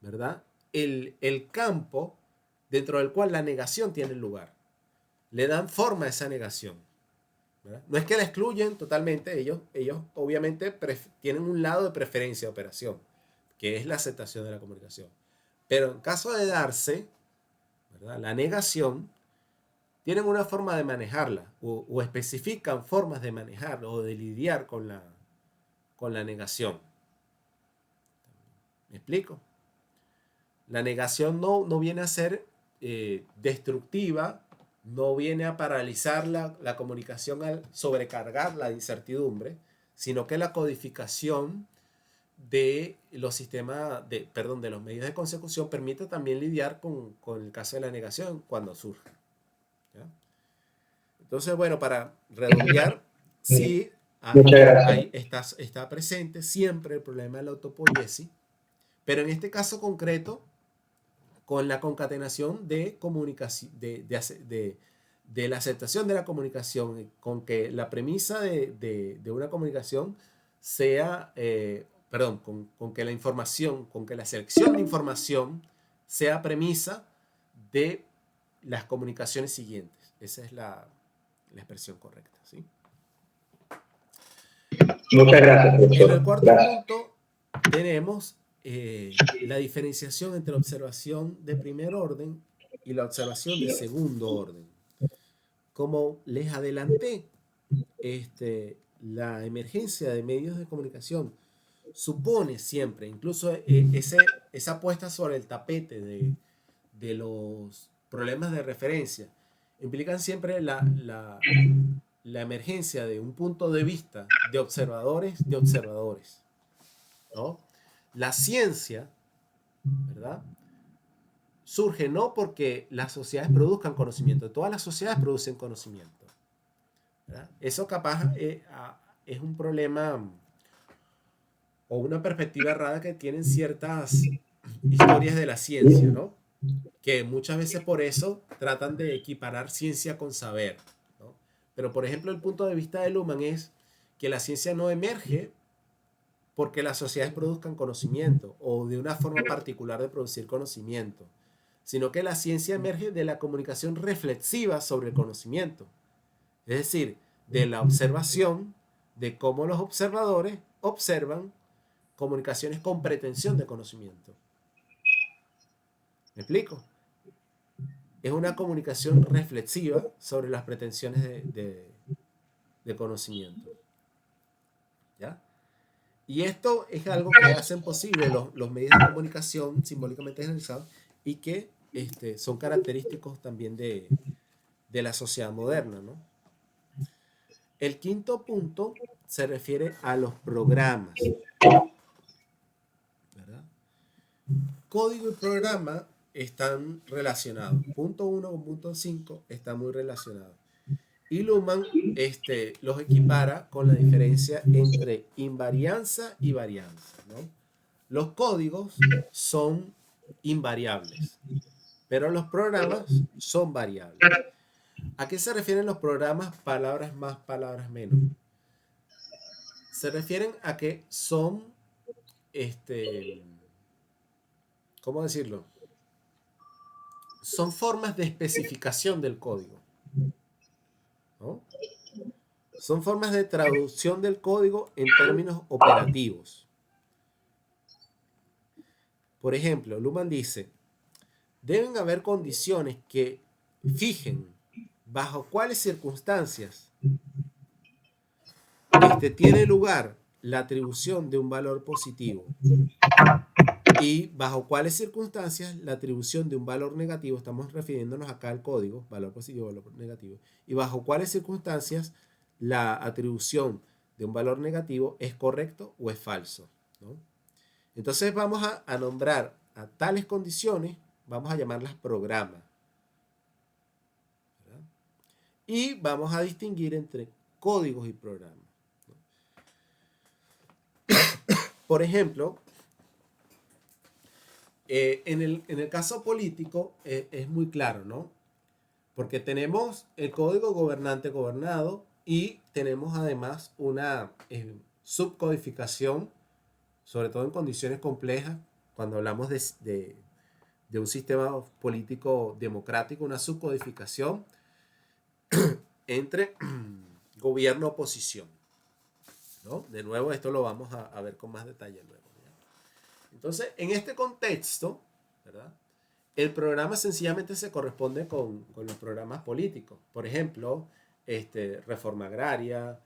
¿verdad?, el campo dentro del cual la negación tiene lugar. Le dan forma a esa negación, ¿verdad? No es que la excluyen totalmente, ellos obviamente tienen un lado de preferencia de operación, que es la aceptación de la comunicación. Pero en caso de darse, ¿verdad?, la negación, tienen una forma de manejarla o especifican formas de manejarla o de lidiar con la negación. ¿Me explico? La negación no viene a ser destructiva, no viene a paralizar la comunicación al sobrecargar la incertidumbre, sino que la codificación de los sistemas, de los medios de consecución permite también lidiar con el caso de la negación cuando surge. ¿Ya? Entonces, bueno, para redondear, sí, está presente siempre el problema de la autopoiesis, pero en este caso concreto, con la concatenación de comunicación, de la aceptación de la comunicación, con que la premisa de una comunicación sea, con que la información, con que la selección de información sea premisa de las comunicaciones siguientes. Esa es la expresión correcta, ¿sí? Muchas gracias, En profesor. el cuarto Gracias. punto tenemos la diferenciación entre observación de primer orden y la observación de segundo orden. Como les adelanté, la emergencia de medios de comunicación supone siempre, incluso esa puesta sobre el tapete de los problemas de referencia, implican siempre la emergencia de un punto de vista de observadores, ¿no? La ciencia, ¿verdad?, surge no porque las sociedades produzcan conocimiento, todas las sociedades producen conocimiento, ¿verdad? Eso capaz es un problema o una perspectiva errada que tienen ciertas historias de la ciencia, ¿no? Que muchas veces por eso tratan de equiparar ciencia con saber, ¿no? Pero por ejemplo el punto de vista de Luhmann es que la ciencia no emerge porque las sociedades produzcan conocimiento o de una forma particular de producir conocimiento, sino que la ciencia emerge de la comunicación reflexiva sobre el conocimiento, es decir, de la observación de cómo los observadores observan comunicaciones con pretensión de conocimiento. ¿Me explico? Es una comunicación reflexiva sobre las pretensiones de conocimiento. ¿Ya? Y esto es algo que hacen posible los medios de comunicación simbólicamente generalizados y que son característicos también de la sociedad moderna, ¿no? El quinto punto se refiere a los programas, ¿verdad? Código y programa están relacionados. Punto 1 con punto 5 están muy relacionados. Y Luhmann los equipara con la diferencia entre invarianza y varianza, ¿no? Los códigos son invariables, pero los programas son variables. ¿A qué se refieren los programas palabras más, palabras menos? Se refieren a que son, ¿cómo decirlo? Son formas de especificación del código, ¿no? Son formas de traducción del código en términos operativos. Por ejemplo, Luhmann dice, deben haber condiciones que fijen bajo cuáles circunstancias tiene lugar la atribución de un valor positivo y bajo cuáles circunstancias la atribución de un valor negativo, estamos refiriéndonos acá al código, valor positivo, valor negativo, y bajo cuáles circunstancias la atribución de un valor negativo es correcto o es falso, ¿no? Entonces vamos a nombrar a tales condiciones, vamos a llamarlas programas, ¿verdad? Y vamos a distinguir entre códigos y programas, ¿no? Por ejemplo, en el caso político es muy claro, ¿no? Porque tenemos el código gobernante-gobernado y tenemos además una subcodificación, sobre todo en condiciones complejas, cuando hablamos de un sistema político democrático, una subcodificación entre gobierno-oposición, ¿no? De nuevo, esto lo vamos a ver con más detalle luego, ¿ya? Entonces, en este contexto, ¿verdad?, el programa sencillamente se corresponde con los programas políticos. Por ejemplo, reforma agraria,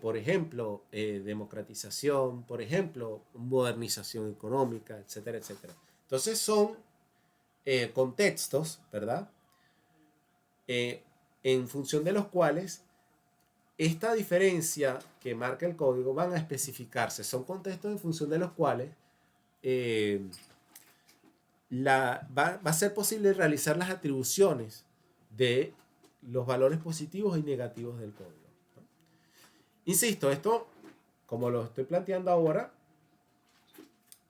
por ejemplo, democratización, por ejemplo, modernización económica, etcétera, etcétera. Entonces son contextos, ¿verdad?, en función de los cuales esta diferencia que marca el código van a especificarse. Son contextos en función de los cuales va a ser posible realizar las atribuciones de los valores positivos y negativos del código, ¿no? Insisto, esto, como lo estoy planteando ahora,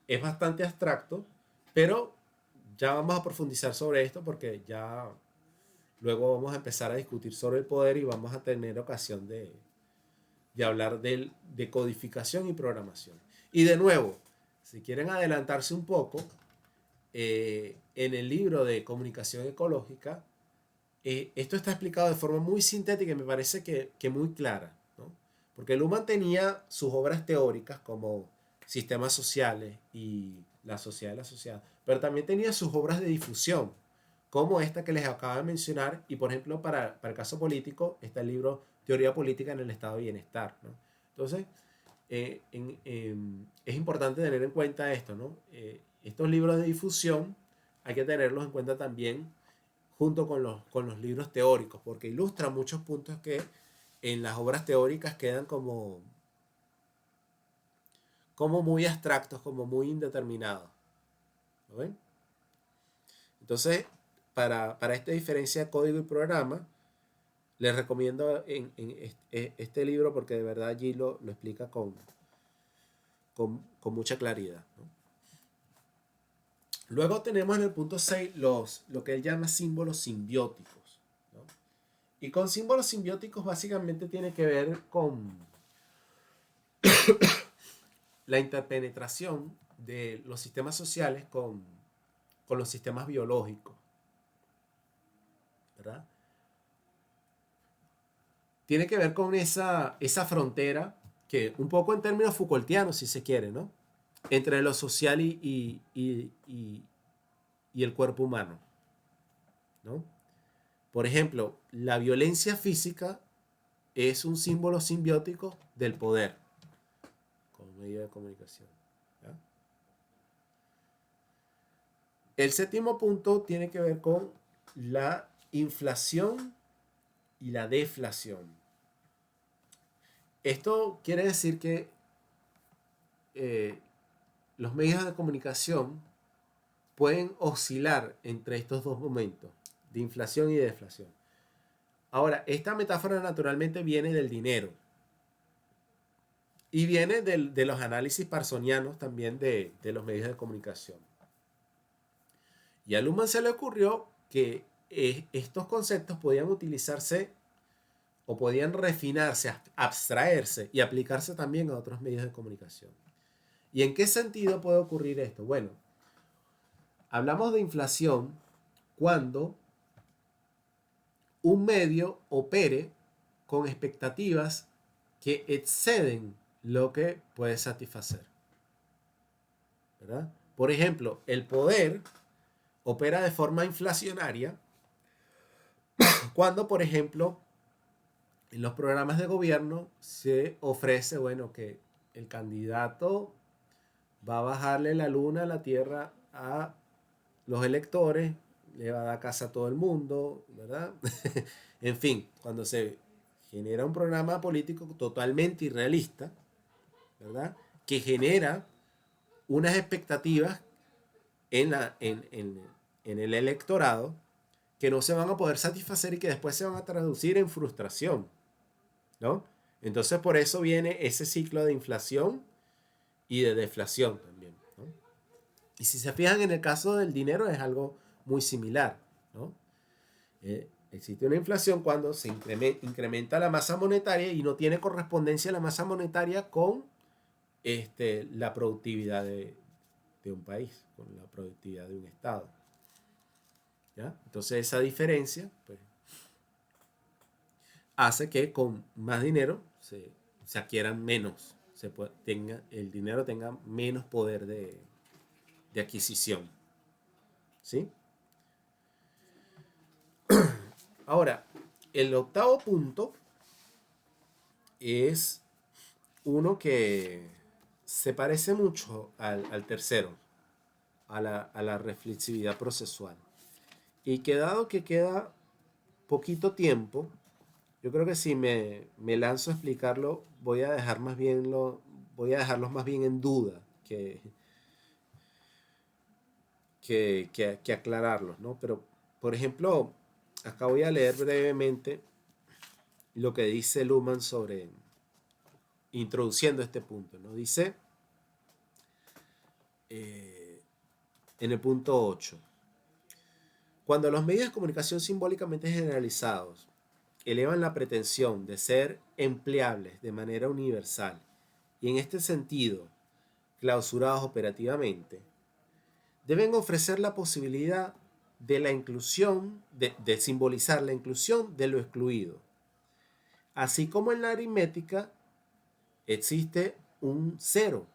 es bastante abstracto, pero ya vamos a profundizar sobre esto porque ya luego vamos a empezar a discutir sobre el poder y vamos a tener ocasión de hablar de codificación y programación. Y de nuevo, si quieren adelantarse un poco, en el libro de comunicación ecológica, esto está explicado de forma muy sintética y me parece que muy clara, ¿no? Porque Luhmann tenía sus obras teóricas como Sistemas Sociales y La Sociedad de la Sociedad, pero también tenía sus obras de difusión, como esta que les acabo de mencionar, y por ejemplo para el caso político está el libro Teoría Política en el Estado de Bienestar, ¿no? Entonces, es importante tener en cuenta esto, ¿no? Estos libros de difusión hay que tenerlos en cuenta también junto con los libros teóricos, porque ilustran muchos puntos que en las obras teóricas quedan como muy abstractos, como muy indeterminados. ¿Lo ven? Entonces, para esta diferencia de código y programa, les recomiendo este libro porque de verdad allí lo explica con mucha claridad, ¿no? Luego tenemos en el punto 6 lo que él llama símbolos simbióticos, ¿no? Y con símbolos simbióticos básicamente tiene que ver con la interpenetración de los sistemas sociales con los sistemas biológicos, ¿verdad? Tiene que ver con esa frontera que un poco en términos Foucaultianos, si se quiere, ¿no? Entre lo social y el cuerpo humano, ¿no? Por ejemplo, la violencia física es un símbolo simbiótico del poder como medio de comunicación, ¿ya? El séptimo punto tiene que ver con la inflación y la deflación. Esto quiere decir que los medios de comunicación pueden oscilar entre estos dos momentos, de inflación y deflación. Ahora, esta metáfora naturalmente viene del dinero y viene de los análisis parsonianos también de los medios de comunicación. Y a Luhmann se le ocurrió que estos conceptos podían utilizarse o podían refinarse, abstraerse y aplicarse también a otros medios de comunicación. ¿Y en qué sentido puede ocurrir esto? Bueno, hablamos de inflación cuando un medio opere con expectativas que exceden lo que puede satisfacer, ¿verdad? Por ejemplo, el poder opera de forma inflacionaria cuando, por ejemplo, en los programas de gobierno se ofrece, bueno, que el candidato va a bajarle la luna a la tierra a los electores, le va a dar casa a todo el mundo, ¿verdad? En fin, cuando se genera un programa político totalmente irrealista, ¿verdad? Que genera unas expectativas en el electorado que no se van a poder satisfacer y que después se van a traducir en frustración, ¿no? Entonces por eso viene ese ciclo de inflación y de deflación también, ¿no? Y si se fijan en el caso del dinero es algo muy similar, ¿no? Existe una inflación cuando se incrementa la masa monetaria y no tiene correspondencia la masa monetaria con la productividad de un país, con la productividad de un estado, ¿ya? Entonces esa diferencia pues, hace que con más dinero se adquieran menos, el dinero tenga menos poder de adquisición, ¿sí? Ahora, el octavo punto es uno que se parece mucho al tercero, a la reflexividad procesual. Y que dado que queda poquito tiempo, yo creo que si me lanzo a explicarlo, voy a dejarlos más bien en duda que aclararlos, ¿no? Pero, por ejemplo, acá voy a leer brevemente lo que dice Luhmann introduciendo este punto, ¿no? Dice en el punto 8, Cuando los medios de comunicación simbólicamente generalizados elevan la pretensión de ser empleables de manera universal y en este sentido clausurados operativamente, deben ofrecer la posibilidad de la inclusión, de simbolizar la inclusión de lo excluido. Así como en la aritmética existe un cero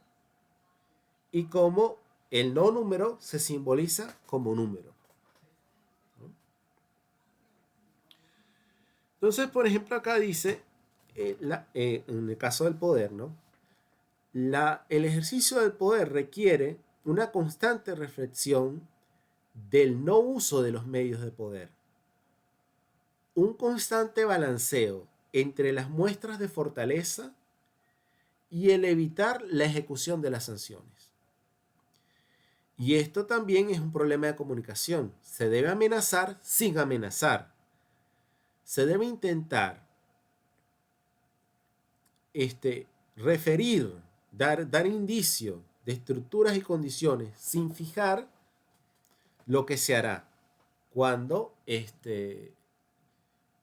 y como el no número se simboliza como número. Entonces, por ejemplo, acá dice, en el caso del poder, ¿no? El ejercicio del poder requiere una constante reflexión del no uso de los medios de poder, un constante balanceo entre las muestras de fortaleza y el evitar la ejecución de las sanciones. Y esto también es un problema de comunicación. Se debe amenazar sin amenazar. Se debe intentar referir, dar indicio de estructuras y condiciones sin fijar lo que se hará cuando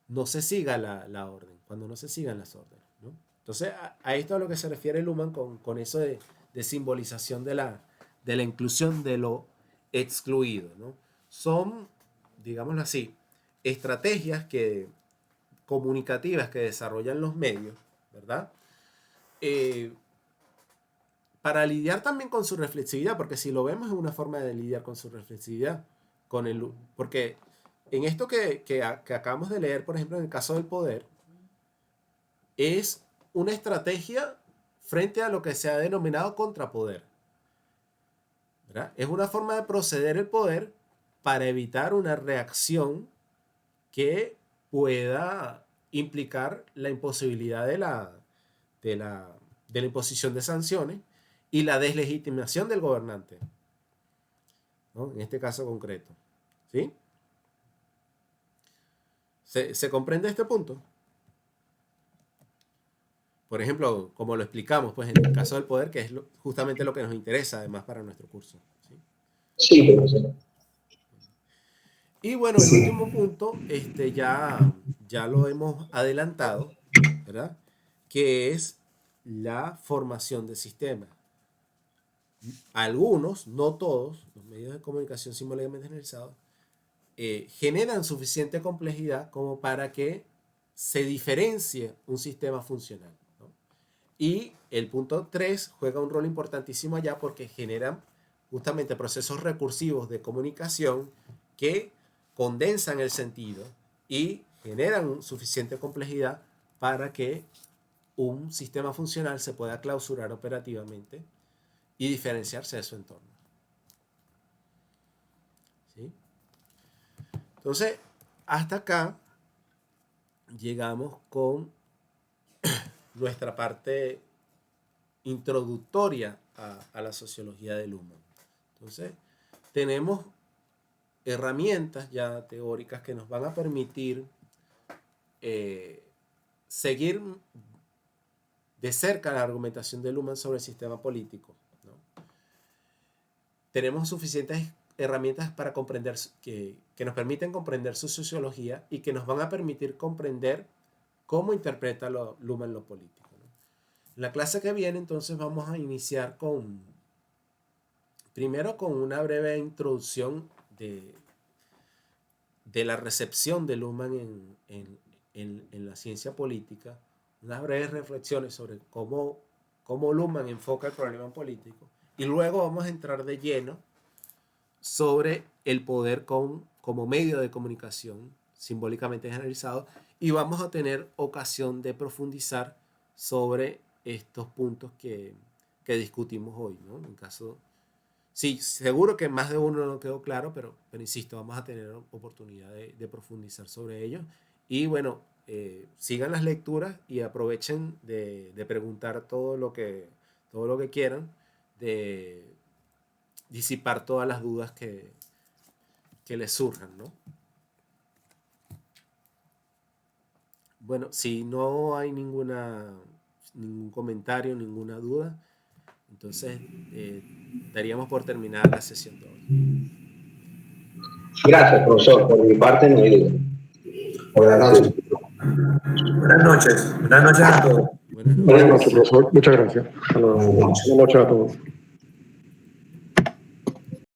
no se siga la orden, cuando no se sigan las órdenes, ¿no? Entonces, a esto es a lo que se refiere Luhmann con eso de simbolización de la inclusión de lo excluido, ¿no? Son, digámoslo así, estrategias comunicativas que desarrollan los medios, ¿verdad? Para lidiar también con su reflexividad, porque si lo vemos es una forma de lidiar con su reflexividad, porque en esto que acabamos de leer, por ejemplo, en el caso del poder, es una estrategia frente a lo que se ha denominado contrapoder, ¿verdad? Es una forma de proceder el poder para evitar una reacción que pueda implicar la imposibilidad de la imposición de sanciones y la deslegitimación del gobernante, ¿no? En este caso concreto. ¿Sí? ¿Se comprende este punto? Por ejemplo, como lo explicamos, pues en el caso del poder, que es justamente lo que nos interesa además para nuestro curso. ¿Sí? Sí, profesor. Y bueno, el último punto, ya lo hemos adelantado, ¿verdad? Que es la formación de sistemas. Algunos, no todos, los medios de comunicación simbólicamente generalizados, generan suficiente complejidad como para que se diferencie un sistema funcional, ¿no? Y el punto 3 juega un rol importantísimo allá porque generan justamente procesos recursivos de comunicación que condensan el sentido y generan suficiente complejidad para que un sistema funcional se pueda clausurar operativamente y diferenciarse de su entorno. ¿Sí? Entonces, hasta acá llegamos con nuestra parte introductoria a la sociología de Luhmann. Entonces, tenemos herramientas ya teóricas que nos van a permitir seguir de cerca la argumentación de Luhmann sobre el sistema político, ¿no? Tenemos suficientes herramientas para comprender que nos permiten comprender su sociología y que nos van a permitir comprender cómo interpreta Luhmann lo político, ¿no? En la clase que viene, entonces, vamos a iniciar primero con una breve introducción de la recepción de Luhmann en la ciencia política, unas breves reflexiones sobre cómo Luhmann enfoca el problema político, y luego vamos a entrar de lleno sobre el poder como medio de comunicación simbólicamente generalizado, y vamos a tener ocasión de profundizar sobre estos puntos que discutimos hoy, ¿no? En caso, sí, seguro que más de uno no quedó claro, pero insisto, vamos a tener oportunidad de profundizar sobre ello. Y bueno, sigan las lecturas y aprovechen de preguntar todo lo que quieran, de disipar todas las dudas que les surjan, ¿no? Bueno, si no hay ningún comentario, ninguna duda, entonces daríamos por terminada la sesión de hoy. Gracias, profesor. Por mi parte no hay duda. Buenas noches. Buenas noches. Buenas noches a todos. Buenas noches. Buenas noches, profesor. Muchas gracias. Buenas noches a todos.